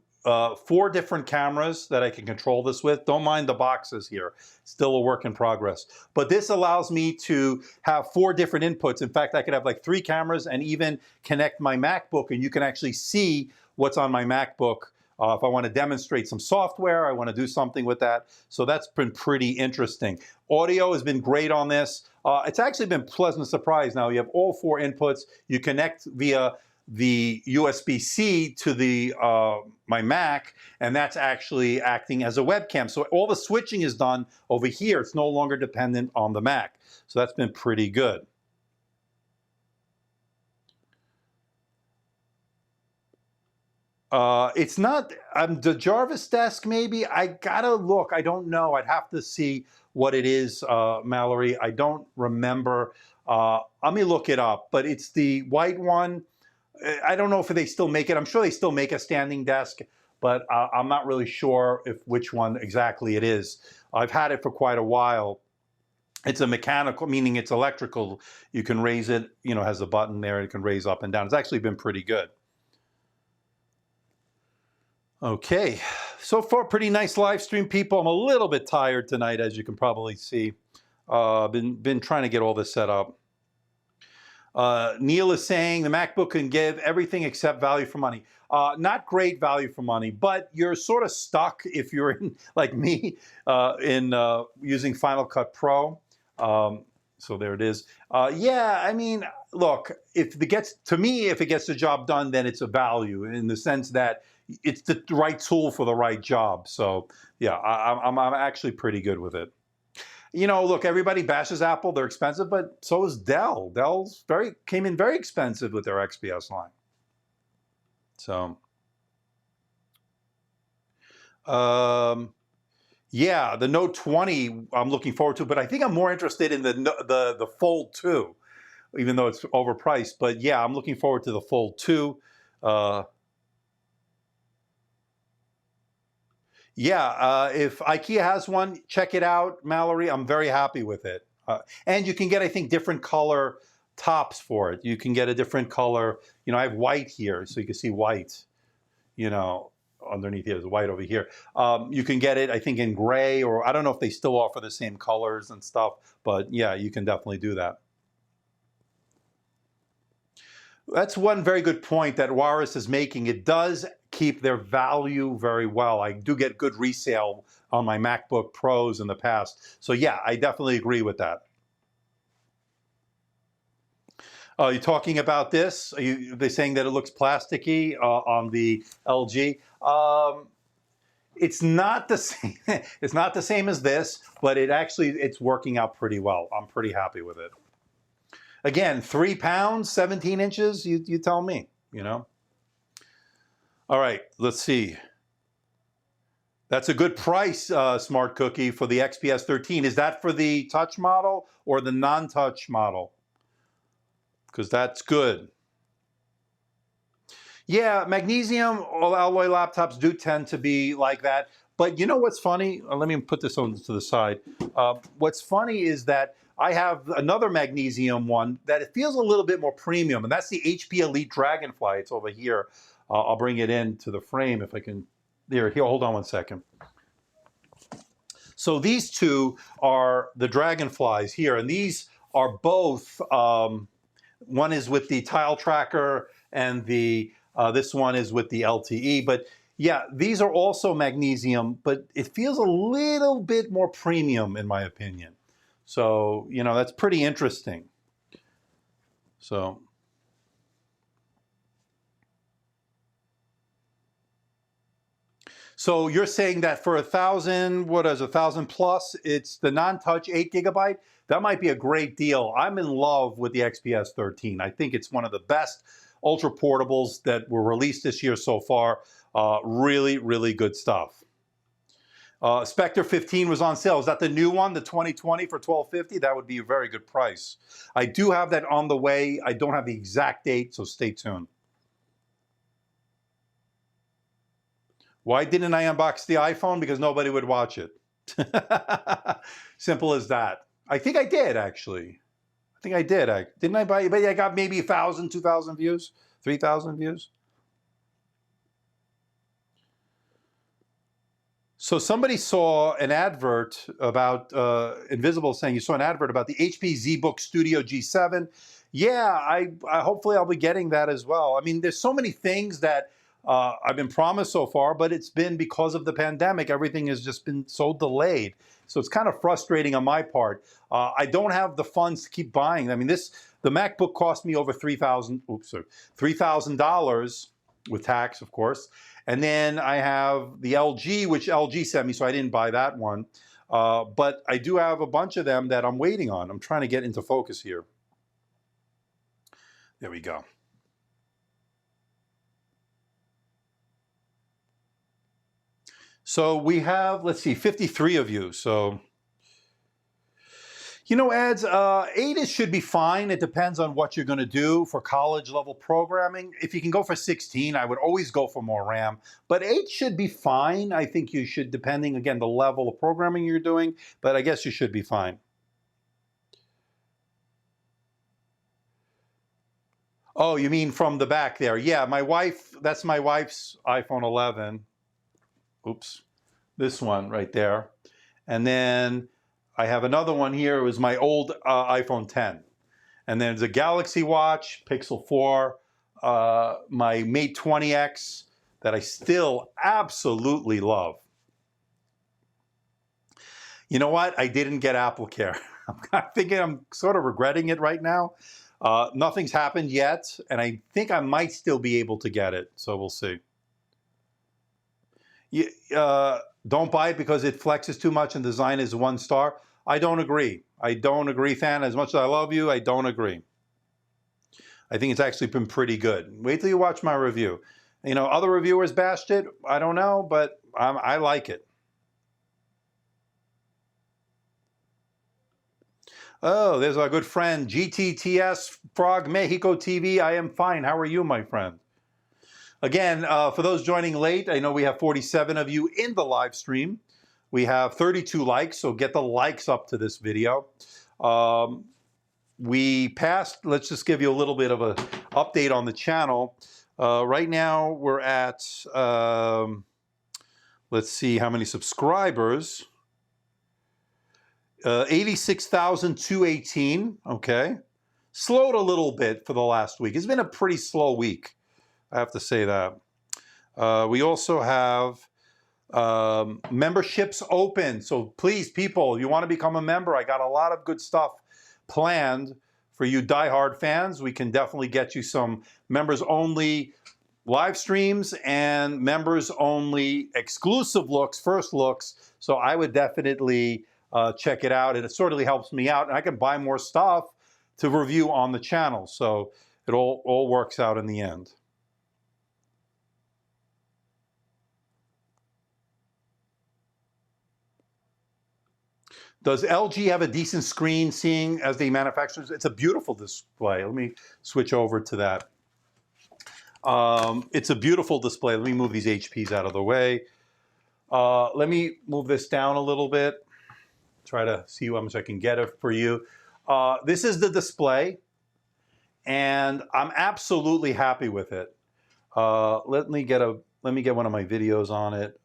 S1: 4 different cameras that I can control this with. Don't mind the boxes here. Still a work in progress. But this allows me to have 4 different inputs. In fact, I could have like 3 cameras and even connect my MacBook, and you can actually see what's on my MacBook. If I want to demonstrate some software, I want to do something with that. So that's been pretty interesting. Audio has been great on this. It's actually been a pleasant surprise. Now you have all 4 inputs. You connect via the USB-C to the my Mac, and that's actually acting as a webcam. So all the switching is done over here. It's no longer dependent on the Mac. So that's been pretty good. It's not the Jarvis desk, maybe. I gotta look. I don't know. I'd have to see what it is, Mallory. I don't remember. Let me look it up. But it's the white one. I don't know if they still make it. I'm sure they still make a standing desk, but I'm not really sure which one exactly it is. I've had it for quite a while. It's a mechanical, meaning it's electrical. You can raise it, has a button there. It can raise up and down. It's actually been pretty good. Okay, so far pretty nice live stream, people. I'm a little bit tired tonight, as you can probably see. Been trying to get all this set up. Neil is saying the MacBook can give everything except value for money. Not great value for money, but you're sort of stuck if you're in, like me, in using Final Cut Pro. So there it is. Yeah, I mean, look, if it gets the job done, then it's a value in the sense that it's the right tool for the right job. So yeah, I'm actually pretty good with it. Look, everybody bashes Apple. They're expensive, but so is Dell. Dell's came in very expensive with their XPS line. So, yeah, the Note 20 I'm looking forward to, but I think I'm more interested in the Fold 2, even though it's overpriced. But yeah, I'm looking forward to the Fold 2. Yeah, if IKEA has one, check it out, Mallory. I'm very happy with it. And you can get, I think, different color tops for it. You can get a different color. I have white here, so you can see white, underneath here. There's white over here. You can get it, I think, in gray, or I don't know if they still offer the same colors and stuff, but yeah, you can definitely do that. That's one very good point that Waris is making. It does keep their value very well. I do get good resale on my MacBook Pros in the past. So yeah, I definitely agree with that. You're talking about this? They're saying that it looks plasticky on the LG. It's not the same. It's not the same as this, but it's working out pretty well. I'm pretty happy with it. Again, 3 pounds, 17 inches, you tell me, All right, let's see. That's a good price, Smart Cookie, for the XPS 13. Is that for the touch model or the non-touch model? Because that's good. Yeah, magnesium alloy laptops do tend to be like that. But you know what's funny? Let me put this on to the side. What's funny is that I have another magnesium one that it feels a little bit more premium, and that's the HP Elite Dragonfly. It's over here. I'll bring it into the frame if I can. Here, hold on one second. So these two are the Dragonflies here, and these are both, one is with the tile tracker and this one is with the LTE. But yeah, these are also magnesium, but it feels a little bit more premium in my opinion. So, that's pretty interesting. So you're saying that for 1,000 plus, it's the non-touch 8 GB? That might be a great deal. I'm in love with the XPS 13. I think it's one of the best ultra portables that were released this year so far. Really, really good stuff. Spectre 15 was on sale. Is that the new one, the 2020 for $1,250? That would be a very good price. I do have that on the way. I don't have the exact date, so stay tuned. Why didn't I unbox the iPhone? Because nobody would watch it. Simple as that. I think I did, actually. I think I did. Didn't I buy it? But I got maybe 1,000, 2,000 views, 3,000 views. So somebody saw an advert about Invisible saying you saw an advert about the HP ZBook Studio G7. Yeah, I hopefully I'll be getting that as well. I mean, there's so many things that I've been promised so far, but it's been because of the pandemic. Everything has just been so delayed. So it's kind of frustrating on my part. I don't have the funds to keep buying. I mean, the MacBook cost me over $3,000 with tax, of course. And then I have the LG, which LG sent me, so I didn't buy that one. But I do have a bunch of them that I'm waiting on. I'm trying to get into focus here. There we go. So we have, let's see, 53 of you. So You know, ads, 8 should be fine. It depends on what you're going to do for college level programming. If you can go for 16, I would always go for more RAM. But 8 should be fine. I think you should, depending, again, the level of programming you're doing. But I guess you should be fine. Oh, you mean from the back there? Yeah, my wife, that's my wife's iPhone 11. Oops, this one right there. And then I have another one here. It was my old iPhone 10. And then there's a Galaxy Watch, Pixel 4, my Mate 20X that I still absolutely love. You know what? I didn't get AppleCare. I'm thinking I'm sort of regretting it right now. Nothing's happened yet, and I think I might still be able to get it, so we'll see. Don't buy it because it flexes too much and design is 1 star. I don't agree. I don't agree, fan. As much as I love you, I don't agree. I think it's actually been pretty good. Wait till you watch my review. You know, other reviewers bashed it. I don't know, but I like it. Oh, there's our good friend, GTTS Frog Mexico TV. I am fine. How are you, my friend? Again, for those joining late, I know we have 47 of you in the live stream. We have 32 likes, so get the likes up to this video. We passed, let's just give you a little bit of an update on the channel. Right now, we're at, let's see how many subscribers. 86,218, okay. Slowed a little bit for the last week. It's been a pretty slow week, I have to say that. We also have memberships open. So please, people, if you want to become a member, I got a lot of good stuff planned for you diehard fans. We can definitely get you some members-only live streams and members-only exclusive looks, first looks. So I would definitely check it out. It certainly helps me out, and I can buy more stuff to review on the channel. So it all works out in the end. Does LG have a decent screen, seeing as the manufacturers? It's a beautiful display. Let me switch over to that. It's a beautiful display. Let me move these HPs out of the way. Let me move this down a little bit. Try to see how much I can get it for you. This is the display, and I'm absolutely happy with it. Let me get one of my videos on it.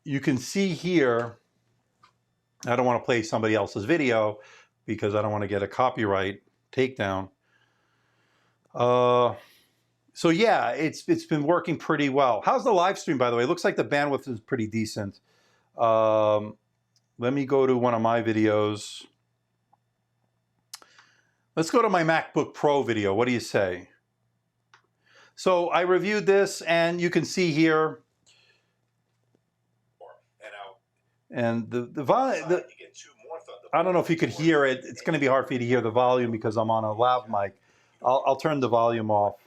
S1: You can see here, I don't want to play somebody else's video because I don't want to get a copyright takedown. So yeah, it's been working pretty well. How's the live stream, by the way? It looks like the bandwidth is pretty decent. Let me go to one of my videos. Let's go to my MacBook Pro video. What do you say? So I reviewed this, and you can see here. And the volume, I don't know if you could hear it. It's going to be hard for you to hear the volume because I'm on a lav mic. I'll turn the volume off.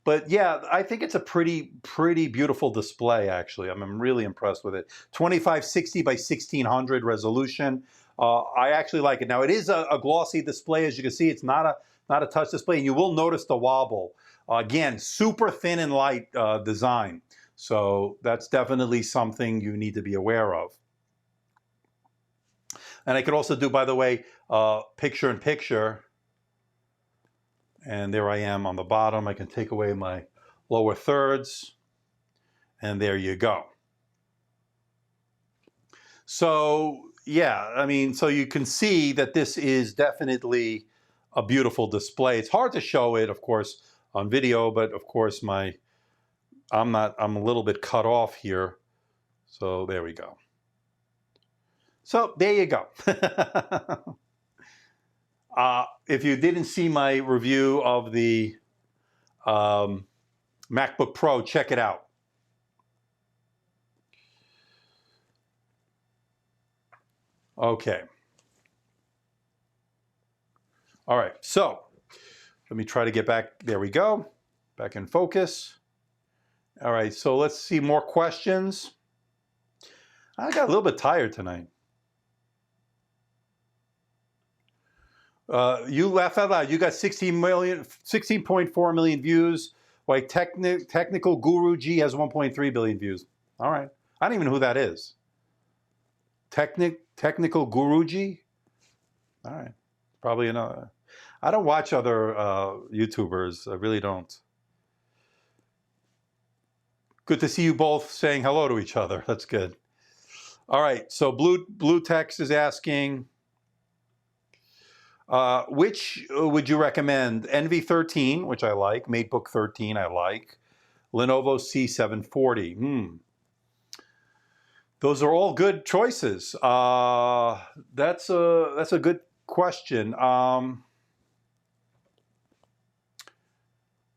S1: But yeah, I think it's a pretty beautiful display, actually. I'm really impressed with it. 2560 by 1600 resolution. I actually like it. Now, it is a glossy display. As you can see, it's not a touch display, and you will notice the wobble. Again, super thin and light design. So that's definitely something you need to be aware of. And I could also do, by the way, picture-in-picture. And there I am on the bottom. I can take away my lower thirds. And there you go. So, yeah, I mean, so you can see that this is definitely a beautiful display. It's hard to show it, of course, on video, but of course I'm a little bit cut off here. So there we go. So there you go. If you didn't see my review of the MacBook Pro, check it out. Okay. All right, so let me try to get back. There we go. Back in focus. All right, so let's see more questions. I got a little bit tired tonight. You laugh out loud. You got 16.4 million views. Like Technical Guru G has 1.3 billion views. All right. I don't even know who that is. Technical Guru G? All right. Probably another. I don't watch other YouTubers. I really don't. Good to see you both saying hello to each other. That's good. All right. So Blue Text is asking, which would you recommend? NV13, which I like. MacBook 13, I like. Lenovo C740. Those are all good choices. That's a good question.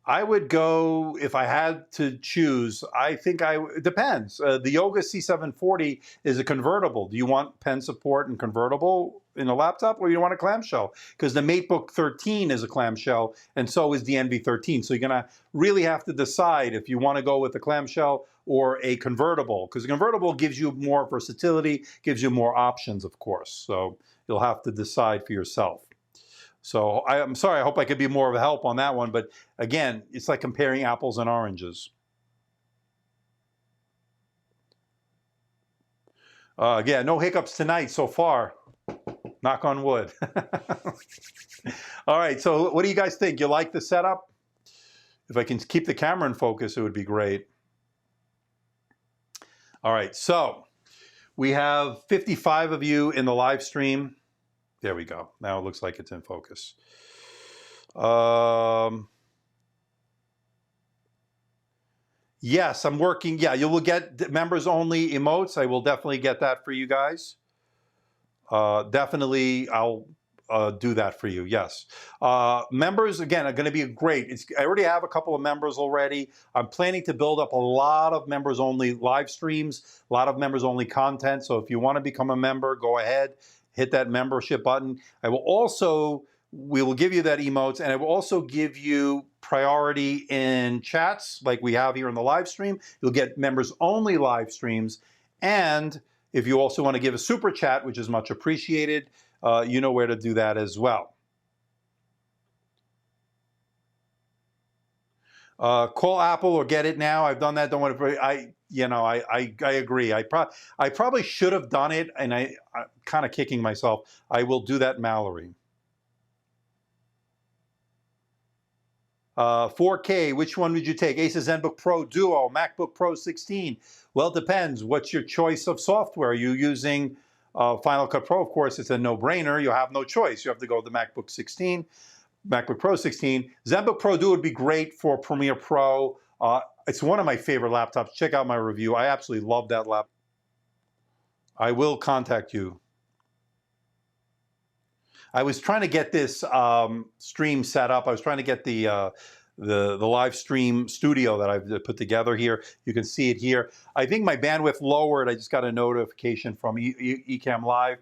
S1: I would go, if I had to choose, I think it depends. The Yoga C740 is a convertible. Do you want pen support and convertible in a laptop, or you want a clamshell? Because the MacBook 13 is a clamshell, and so is the NV13. So you're gonna really have to decide if you want to go with a clamshell or a convertible, because a convertible gives you more versatility, gives you more options, of course. So you'll have to decide for yourself. So I'm sorry, I hope I could be more of a help on that one. But again, it's like comparing apples and oranges. Yeah, no hiccups tonight so far. Knock on wood. All right, so what do you guys think? You like the setup? If I can keep the camera in focus, it would be great. All right, so we have 55 of you in the live stream. There we go. Now it looks like it's in focus. Yes, I'm working. Yeah, you will get members only emotes. I will definitely get that for you guys. Definitely, I'll do that for you. Yes. Members, again, are going to be great. I already have a couple of members already. I'm planning to build up a lot of members only live streams, a lot of members only content. So if you want to become a member, go ahead. Hit that membership button. We will give you that emotes, and I will also give you priority in chats like we have here in the live stream. You'll get members only live streams. And if you also want to give a super chat, which is much appreciated, you know where to do that as well. Call Apple or get it now. I've done that. Don't want to. I agree. I probably should have done it, and I'm kind of kicking myself. I will do that, Mallory. 4K, which one would you take? Asus ZenBook Pro Duo, MacBook Pro 16? Well, it depends. What's your choice of software? Are you using Final Cut Pro? Of course, it's a no-brainer. You have no choice. You have to go with the MacBook 16. MacBook Pro 16. ZenBook Pro Duo would be great for Premiere Pro. It's one of my favorite laptops. Check out my review. I absolutely love that laptop. I will contact you. I was trying to get this stream set up. I was trying to get the live stream studio that I've put together here. You can see it here. I think my bandwidth lowered. I just got a notification from Ecamm Live.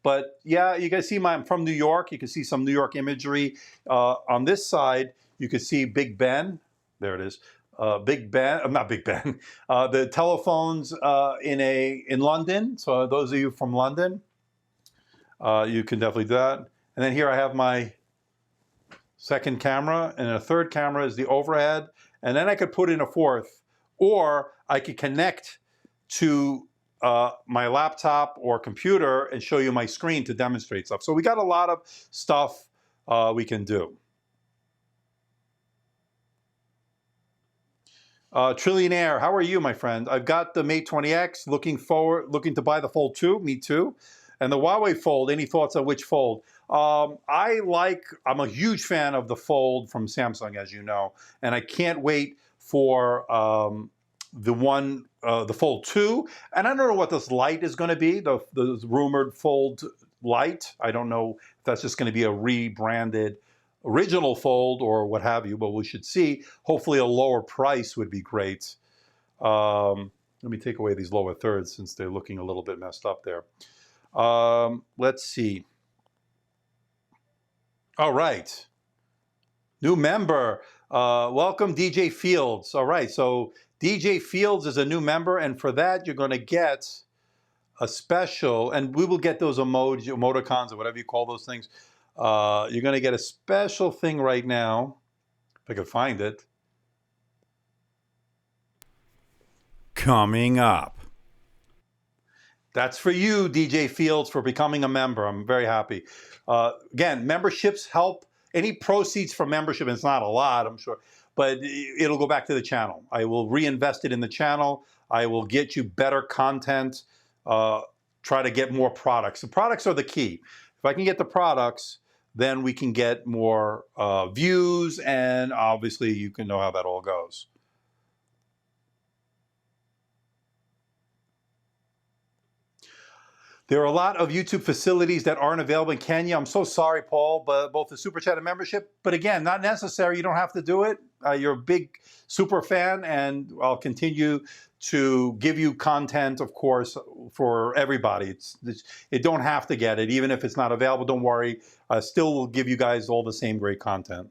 S1: But yeah, you guys see I'm from New York. You can see some New York imagery. On this side, you can see Big Ben. There it is. Big Ben, not Big Ben. The telephones in London. So those of you from London, you can definitely do that. And then here I have my second camera, and a third camera is the overhead. And then I could put in a fourth, or I could connect to my laptop or computer and show you my screen to demonstrate stuff. So we got a lot of stuff we can do. Trillionaire, how are you, my friend? I've got the Mate 20X, looking to buy the Fold 2, me too. And the Huawei Fold, any thoughts on which Fold? I'm a huge fan of the Fold from Samsung, as you know, and I can't wait for the Fold 2. And I don't know what this light is going to be, the rumored Fold Lite. I don't know if that's just going to be a rebranded original Fold or what have you, but we should see. Hopefully a lower price would be great. Let me take away these lower thirds since they're looking a little bit messed up there. Let's see. All right. New member. Welcome, DJ Fields. All right, so DJ Fields is a new member, and for that, you're going to get a special, and we will get those emoticons or whatever you call those things. You're going to get a special thing right now, if I can find it. Coming up. That's for you, DJ Fields, for becoming a member. I'm very happy. Again, memberships help. Any proceeds from membership, and it's not a lot, I'm sure, but it'll go back to the channel. I will reinvest it in the channel. I will get you better content, try to get more products. The products are the key. If I can get the products, then we can get more views, and obviously you can know how that all goes. There are a lot of YouTube facilities that aren't available in Kenya. I'm so sorry, Paul, but both the Super Chat and membership. But again, not necessary. You don't have to do it. You're a big super fan, and I'll continue to give you content, of course, for everybody. It don't have to get it. Even if it's not available, don't worry. I still will give you guys all the same great content.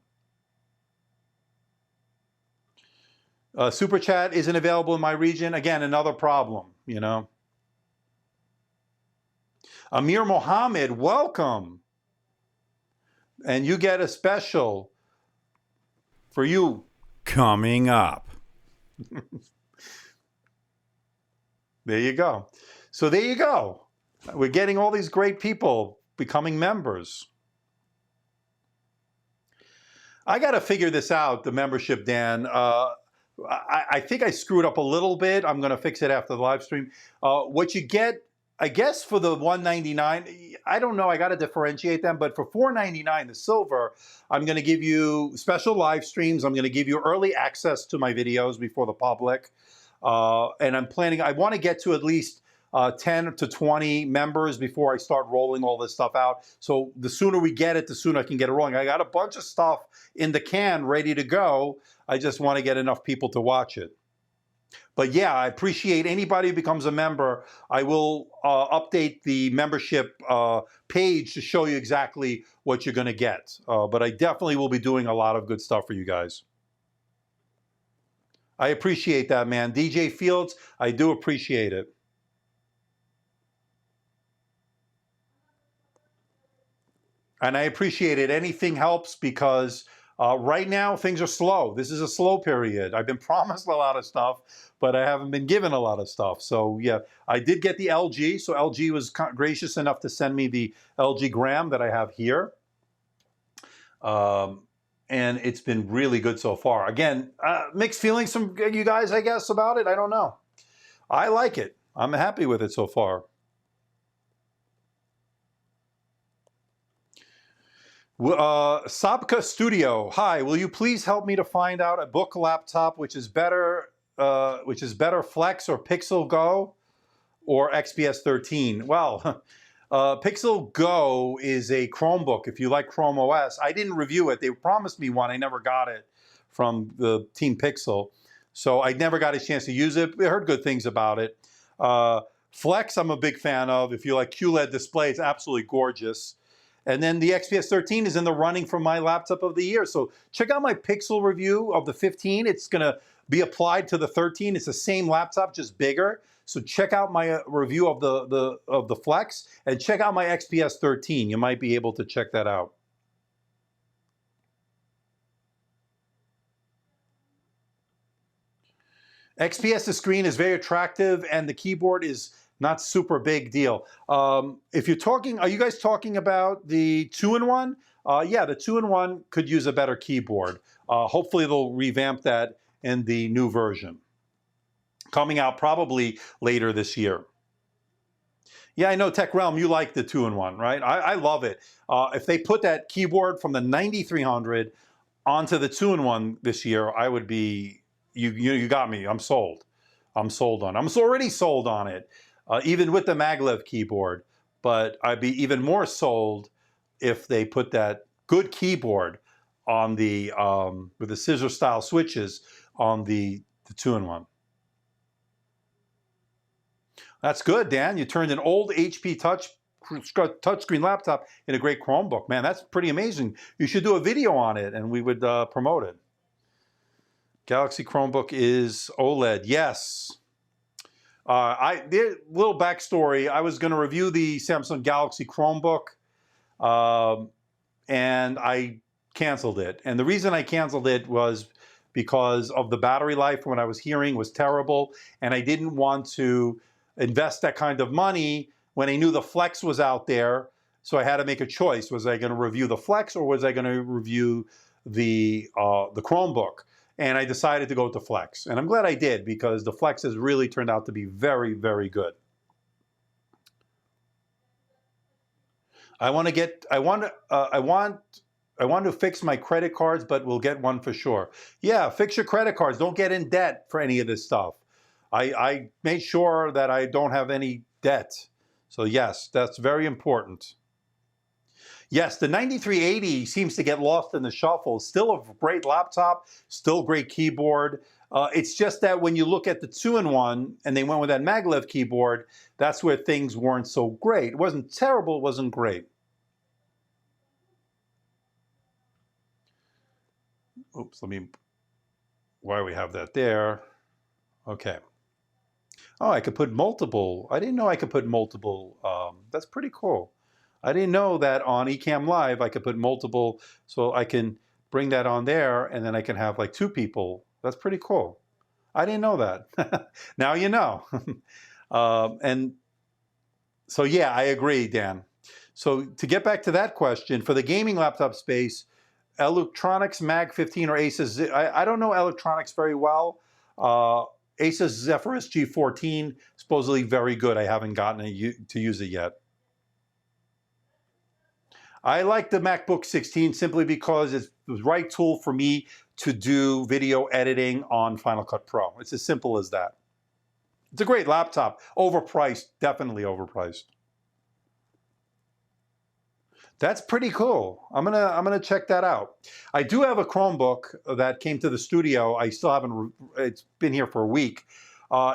S1: Super Chat isn't available in my region. Again, another problem, you know. Amir Mohammed, welcome. And you get a special for you coming up. There you go. So there you go. We're getting all these great people becoming members. I got to figure this out, the membership, Dan. I think I screwed up a little bit. I'm going to fix it after the live stream. What you get, I guess, for the $199, I don't know. I got to differentiate them. But for $499, the silver, I'm going to give you special live streams. I'm going to give you early access to my videos before the public. And I'm planning, I want to get to at least 10 to 20 members before I start rolling all this stuff out. So the sooner we get it, the sooner I can get it rolling. I got a bunch of stuff in the can ready to go. I just want to get enough people to watch it. But yeah, I appreciate anybody who becomes a member. I will update the membership page to show you exactly what you're going to get. But I definitely will be doing a lot of good stuff for you guys. I appreciate that, man. DJ Fields, I do appreciate it. And I appreciate it. Anything helps because right now things are slow. This is a slow period. I've been promised a lot of stuff, but I haven't been given a lot of stuff. So yeah, I did get the LG. So LG was gracious enough to send me the LG Gram that I have here. And it's been really good so far. Again, mixed feelings from you guys, I guess, about it. I don't know. I like it. I'm happy with it so far. Sabka Studio, hi. Will you please help me to find out a book laptop which is better Flex or Pixel Go or XPS 13? Well, Pixel Go is a Chromebook. If you like ChromeOS, I didn't review it. They promised me one. I never got it from the Team Pixel, so I never got a chance to use it. I heard good things about it. Flex, I'm a big fan of. If you like QLED display, it's absolutely gorgeous. And then the XPS 13 is in the running for my laptop of the year. So check out my Pixel review of the 15. It's going to be applied to the 13. It's the same laptop, just bigger. So check out my review of the Flex and check out my XPS 13. You might be able to check that out. XPS's screen is very attractive and the keyboard is not super big deal. If you're talking, are you guys talking about the 2-in-1? Yeah, the 2-in-1 could use a better keyboard. Hopefully they'll revamp that in the new version. Coming out probably later this year. Yeah, I know, Tech Realm, you like the 2-in-1, right? I love it. If they put that keyboard from the 9300 onto the 2-in-1 this year, I would be, you got me, I'm sold. I'm sold on it. I'm already sold on it. Even with the maglev keyboard, but I'd be even more sold if they put that good keyboard on the with the scissor style switches on the 2-in-1. That's good, Dan. You turned an old HP touchscreen laptop in a great Chromebook. Man, that's pretty amazing. You should do a video on it and we would promote it. Galaxy Chromebook is OLED. Yes. Little backstory. I was going to review the Samsung Galaxy Chromebook. and I canceled it. And the reason I canceled it was because of the battery life. When I was hearing was terrible, and I didn't want to invest that kind of money when I knew the Flex was out there. So I had to make a choice. Was I going to review the Flex, or was I going to review the Chromebook? And I decided to go with the Flex. And I'm glad I did, because the Flex has really turned out to be very, very good. I want to fix my credit cards, but we'll get one for sure. Yeah, fix your credit cards. Don't get in debt for any of this stuff. I made sure that I don't have any debt. So yes, that's very important. Yes, the 9380 seems to get lost in the shuffle. Still a great laptop, still great keyboard. It's just that when you look at the 2-in-1 and they went with that maglev keyboard, that's where things weren't so great. It wasn't terrible, it wasn't great. Oops, why we have that there? Okay. Oh, I could put multiple. I didn't know I could put multiple. That's pretty cool. I didn't know that on Ecamm Live I could put multiple, so I can bring that on there, and then I can have like 2 people. That's pretty cool. I didn't know that. Now you know. And so yeah, I agree, Dan. So to get back to that question, for the gaming laptop space, Electronics Mag 15 or Asus, I don't know electronics very well. Asus Zephyrus G14, supposedly very good. I haven't gotten to use it yet. I like the MacBook 16 simply because it's the right tool for me to do video editing on Final Cut Pro. It's as simple as that. It's a great laptop. Overpriced, definitely overpriced. That's pretty cool. I'm gonna check that out. I do have a Chromebook that came to the studio. I still haven't. It's been here for a week.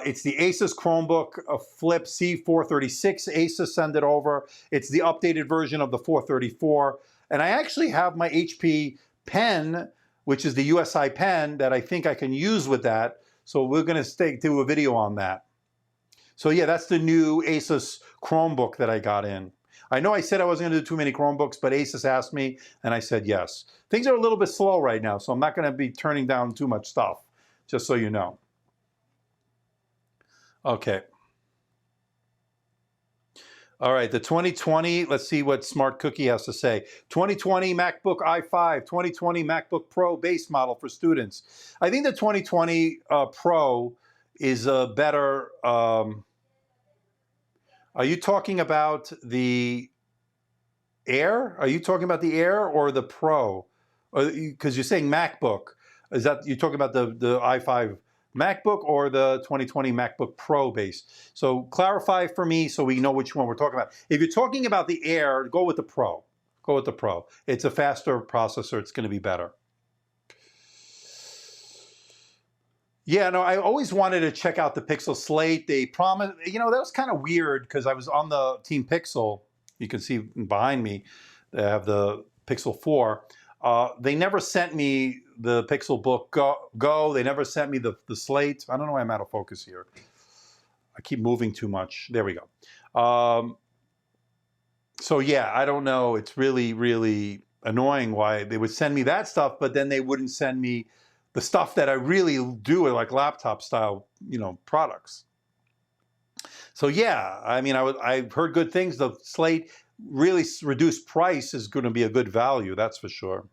S1: It's the Asus Chromebook Flip C436. Asus sent it over. It's the updated version of the 434. And I actually have my HP pen, which is the USI pen, that I think I can use with that. So we're gonna do a video on that. So yeah, that's the new Asus Chromebook that I got in. I know I said I wasn't going to do too many Chromebooks, but Asus asked me, and I said yes. Things are a little bit slow right now, so I'm not going to be turning down too much stuff, just so you know. Okay. All right, the 2020, let's see what Smart Cookie has to say. 2020 MacBook i5, 2020 MacBook Pro base model for students. I think the 2020 Pro is a better... Are you talking about the Air? Are you talking about the Air or the Pro? Because you're saying MacBook. Is that you're talking about the i5 MacBook or the 2020 MacBook Pro base? So clarify for me so we know which one we're talking about. If you're talking about the Air, go with the Pro. Go with the Pro. It's a faster processor. It's going to be better. Yeah, no, I always wanted to check out the Pixel Slate. They promised, that was kind of weird because I was on the Team Pixel. You can see behind me, they have the Pixel 4. They never sent me the Pixel Book Go. They never sent me the Slate. I don't know why I'm out of focus here. I keep moving too much. There we go. So yeah, I don't know. It's really, really annoying why they would send me that stuff, but then they wouldn't send me the stuff that I really do, like laptop style, products. So yeah, I mean, I've heard good things. The Slate really reduced price is going to be a good value, that's for sure.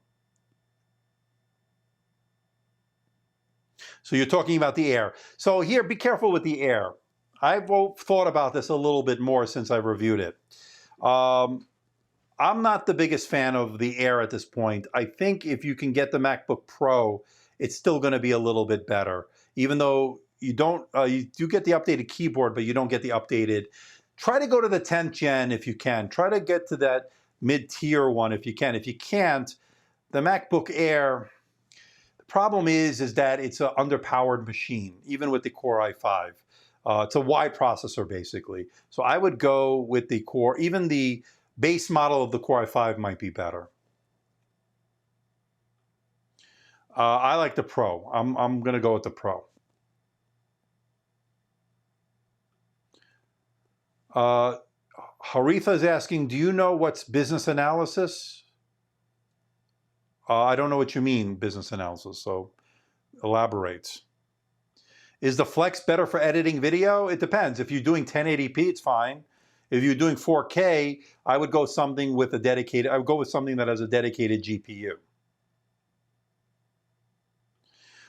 S1: So you're talking about the Air. So here, be careful with the Air. I've thought about this a little bit more since I've reviewed it. I'm not the biggest fan of the Air at this point. I think if you can get the MacBook Pro, it's still going to be a little bit better. Even though you do get the updated keyboard, but you don't get the updated. Try to go to the 10th gen if you can. Try to get to that mid-tier one if you can. If you can't, the MacBook Air, the problem is that it's an underpowered machine, even with the Core i5. It's a Y processor, basically. So I would go with the Core. Even the base model of the Core i5 might be better. I like the Pro. I'm going to go with the Pro. Haritha is asking, do you know what's business analysis? I don't know what you mean, business analysis, so elaborate. Is the Flex better for editing video? It depends. If you're doing 1080p, it's fine. If you're doing 4K, I would go something with a dedicated, I would go with something that has a dedicated GPU.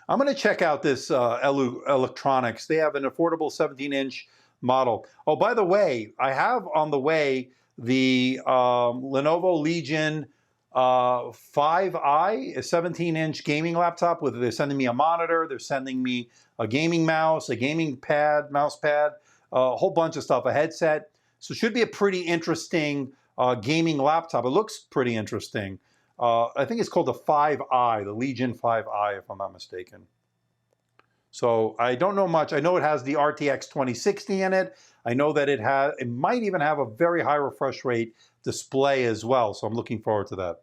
S1: I'm going to check out this electronics. They have an affordable 17-inch model. Oh, by the way, I have on the way the Lenovo Legion 5i, a 17-inch gaming laptop. They're sending me a monitor. They're sending me a gaming mouse, a gaming pad, mouse pad, a whole bunch of stuff, a headset. So it should be a pretty interesting gaming laptop. It looks pretty interesting. I think it's called the 5i, the Legion 5i, if I'm not mistaken. So I don't know much. I know it has the RTX 2060 in it. I know that it might even have a very high refresh rate display as well. So I'm looking forward to that.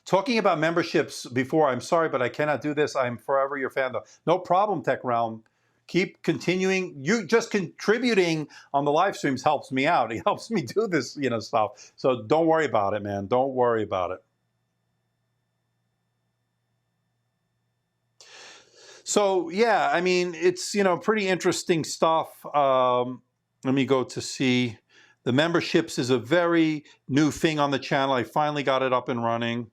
S1: Talking about memberships before, I'm sorry, but I cannot do this. I'm forever your fan, though. No problem, Tech Realm. Keep continuing. You just contributing on the live streams helps me out. It helps me do this, stuff. So don't worry about it, man. Don't worry about it. So yeah, I mean, it's pretty interesting stuff. Let me go to see. The memberships is a very new thing on the channel. I finally got it up and running.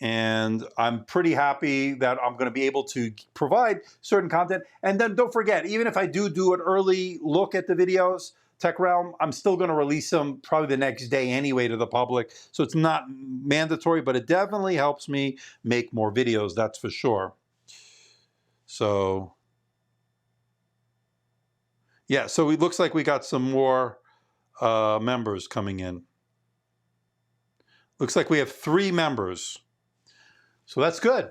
S1: And I'm pretty happy that I'm going to be able to provide certain content. And then don't forget, even if I do an early look at the videos, Tech Realm, I'm still going to release them probably the next day anyway to the public. So it's not mandatory, but it definitely helps me make more videos, that's for sure. So, yeah, so it looks like we got some more members coming in. Looks like we have 3 members. So that's good.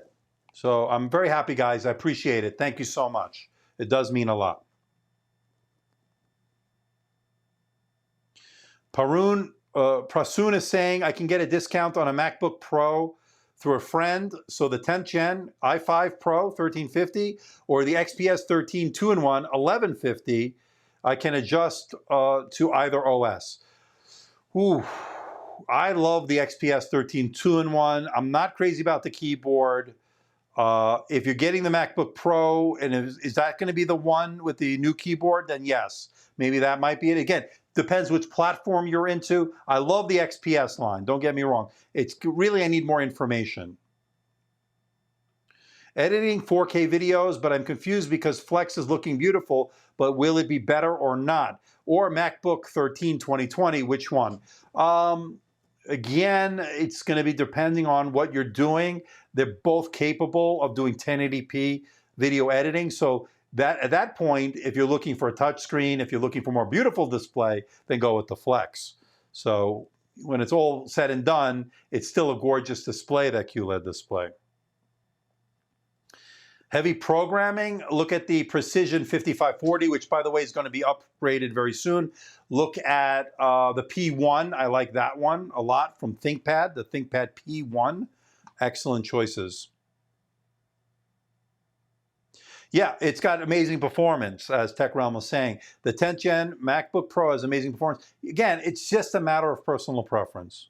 S1: So I'm very happy, guys. I appreciate it. Thank you so much. It does mean a lot. Prasoon is saying, I can get a discount on a MacBook Pro through a friend. So the 10th gen i5 Pro 1350 or the XPS 13 2-in-1 1150, I can adjust to either OS. Ooh. I love the XPS 13 2-in-1. I'm not crazy about the keyboard. If you're getting the MacBook Pro, and is that going to be the one with the new keyboard, then yes, maybe that might be it. Again, depends which platform you're into. I love the XPS line, don't get me wrong. It's really, I need more information. Editing 4K videos, but I'm confused because Flex is looking beautiful, but will it be better or not? Or MacBook 13 2020, which one? Again, it's going to be depending on what you're doing. They're both capable of doing 1080p video editing. So that at that point, if you're looking for a touchscreen, if you're looking for more beautiful display, then go with the Flex. So when it's all said and done, it's still a gorgeous display, that QLED display. Heavy programming, look at the Precision 5540, which by the way is going to be upgraded very soon. Look at the P1. I like that one a lot from ThinkPad, the ThinkPad P1. Excellent choices. Yeah, it's got amazing performance, as Tech Realm was saying. The 10th gen MacBook Pro has amazing performance. Again, it's just a matter of personal preference.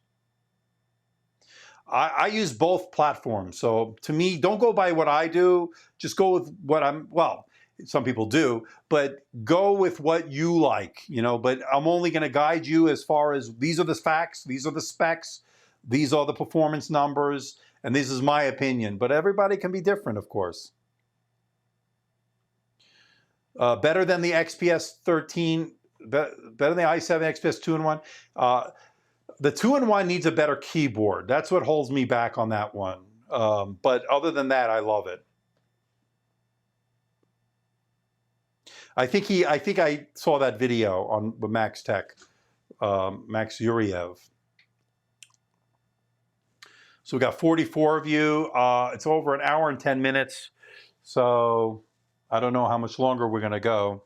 S1: I use both platforms. So to me, don't go by what I do. Just go with what well, some people do, but go with what you like, but I'm only going to guide you as far as these are the facts, these are the specs, these are the performance numbers, and this is my opinion. But everybody can be different, of course. Better than the XPS 13, better than the i7 XPS 2-in-1. The 2-in-1 needs a better keyboard. That's what holds me back on that one. But other than that, I love it. I think I saw that video on Max Tech, Max Yuriev. So we got 44 of you. It's over an hour and 10 minutes. So I don't know how much longer we're going to go.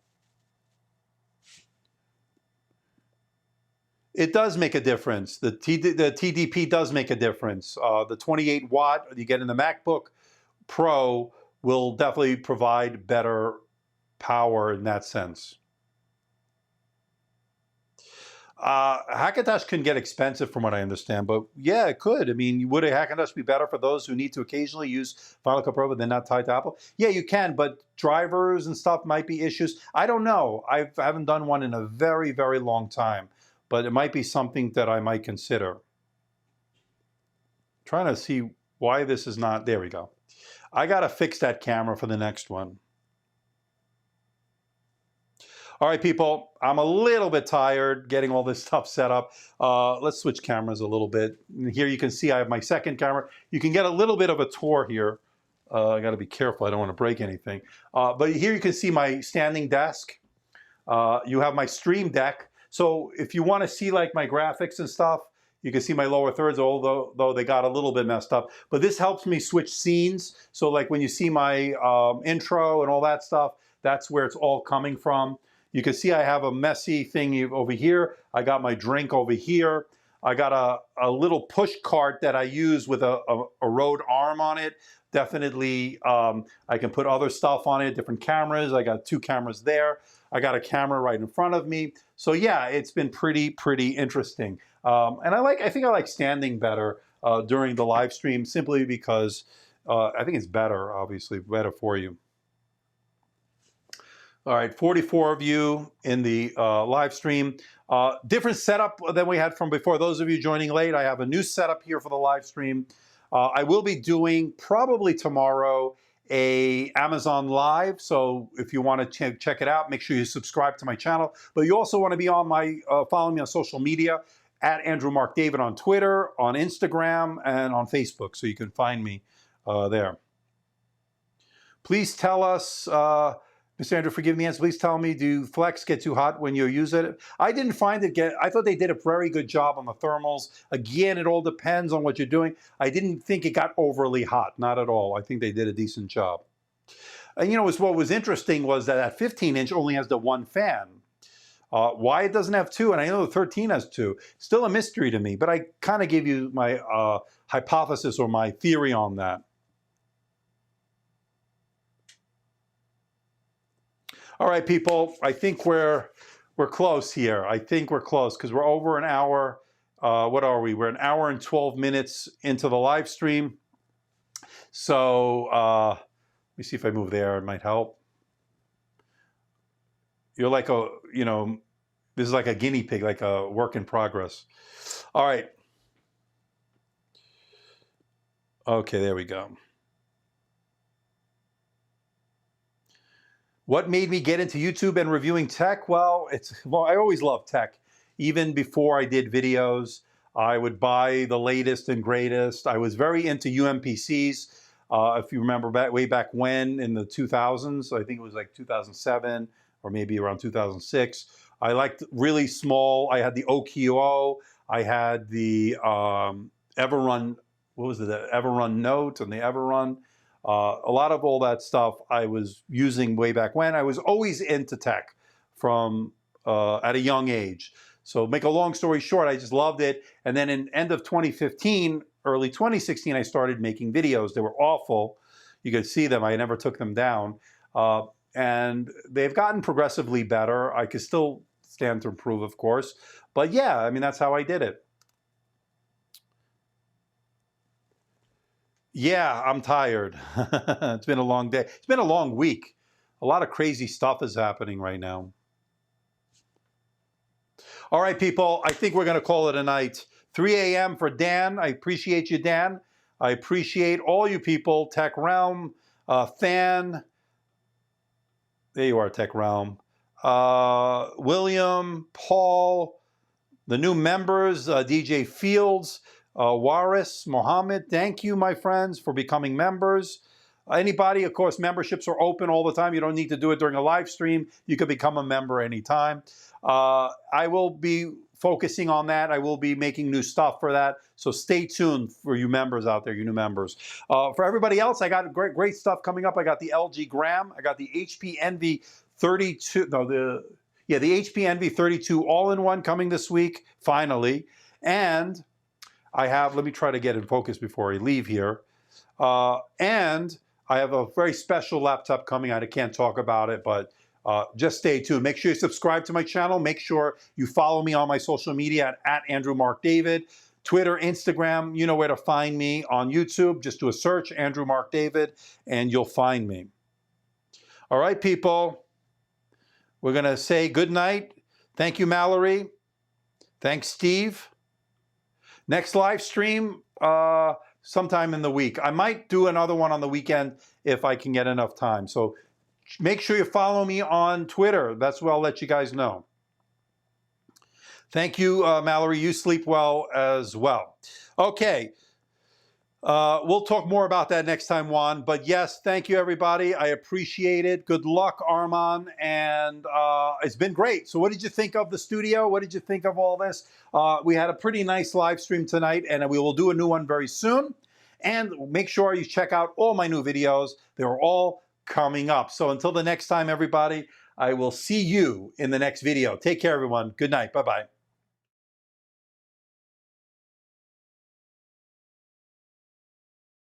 S1: It does make a difference. The TDP does make a difference. The 28 watt you get in the MacBook Pro will definitely provide better power in that sense. Hackintosh can get expensive from what I understand, but yeah, it could. I mean, would a Hackintosh be better for those who need to occasionally use Final Cut Pro but they're not tied to Apple? Yeah, you can, but drivers and stuff might be issues. I don't know. I haven't done one in a very, very long time, but it might be something that I might consider. Trying to see why this is not, there we go. I got to fix that camera for the next one. All right, people, I'm a little bit tired getting all this stuff set up. Let's switch cameras a little bit. And here you can see I have my second camera. You can get a little bit of a tour here. I got to be careful. I don't want to break anything. But here you can see my standing desk. You have my Stream Deck. So if you want to see like my graphics and stuff, you can see my lower thirds, although they got a little bit messed up. But this helps me switch scenes. So like when you see my intro and all that stuff, that's where it's all coming from. You can see I have a messy thing over here. I got my drink over here. I got a little push cart that I use with a Rode arm on it. Definitely, I can put other stuff on it, different cameras. I got 2 cameras there. I got a camera right in front of me. So yeah, it's been pretty interesting. And I think I like standing better during the live stream simply because I think it's better, obviously, better for you. All right, 44 of you in the live stream. Different setup than we had from before. Those of you joining late, I have a new setup here for the live stream. I will be doing probably tomorrow a Amazon Live. So if you want to check it out, make sure you subscribe to my channel. But you also want to be on my following me on social media at Andrew Mark David on Twitter, on Instagram, and on Facebook. So you can find me there. Please tell us. Mr. Andrew, forgive me, please tell me, do Flex get too hot when you use it? I didn't find it I thought they did a very good job on the thermals. Again, it all depends on what you're doing. I didn't think it got overly hot, not at all. I think they did a decent job. And you know, what was interesting was that 15-inch only has the 1 fan. Why it doesn't have 2, and I know the 13 has 2, still a mystery to me, but I kind of gave you my hypothesis or my theory on that. All right, people, I think we're close here. I think we're close because we're over an hour. What are we? We're an hour and 12 minutes into the live stream. So let me see if I move there. It might help. You're like this is like a guinea pig, like a work in progress. All right. Okay, there we go. What made me get into YouTube and reviewing tech? Well, I always loved tech. Even before I did videos, I would buy the latest and greatest. I was very into UMPCs. If you remember way back when in the 2000s, I think it was like 2007 or maybe around 2006. I liked really small. I had the OQO. I had the Everrun. What was it? The Everrun Note and the Everrun. A lot of all that stuff I was using way back when. I was always into tech from at a young age. So make a long story short, I just loved it. And then in end of 2015, early 2016, I started making videos. They were awful. You could see them. I never took them down. And they've gotten progressively better. I could still stand to improve, of course. But yeah, I mean, that's how I did it. Yeah, I'm tired. It's been a long day. It's been a long week. A lot of crazy stuff is happening right now. All right, people, I think we're going to call it a night. 3 a.m. for Dan. I appreciate you, Dan. I appreciate all you people. Tech Realm, Fan. There you are, Tech Realm. William, Paul, the new members, DJ Fields. Waris, Mohammed, thank you, my friends, for becoming members. Anybody, of course, memberships are open all the time. You don't need to do it during a live stream. You can become a member anytime. I will be focusing on that. I will be making new stuff for that. So stay tuned for you members out there, you new members. For everybody else, I got great stuff coming up. I got the LG Gram. I got the HP Envy 32. No, the HP Envy 32 all-in-one coming this week, finally. And I have, let me try to get in focus before I leave here. And I have a very special laptop coming out. I can't talk about it, but just stay tuned. Make sure you subscribe to my channel. Make sure you follow me on my social media at Andrew Mark David. Twitter, Instagram, you know where to find me. On YouTube, just do a search, Andrew Mark David, and you'll find me. All right, people. We're going to say good night. Thank you, Mallory. Thanks, Steve. Next live stream sometime in the week. I might do another one on the weekend if I can get enough time. So make sure you follow me on Twitter. That's where I'll let you guys know. Thank you, Mallory. You sleep well as well. Okay. We'll talk more about that next time, Juan. But yes, thank you, everybody. I appreciate it. Good luck, Armand. And it's been great. So what did you think of the studio? What did you think of all this? We had a pretty nice live stream tonight, and we will do a new one very soon. And make sure you check out all my new videos. They're all coming up. So until the next time, everybody, I will see you in the next video. Take care, everyone. Good night. Bye-bye.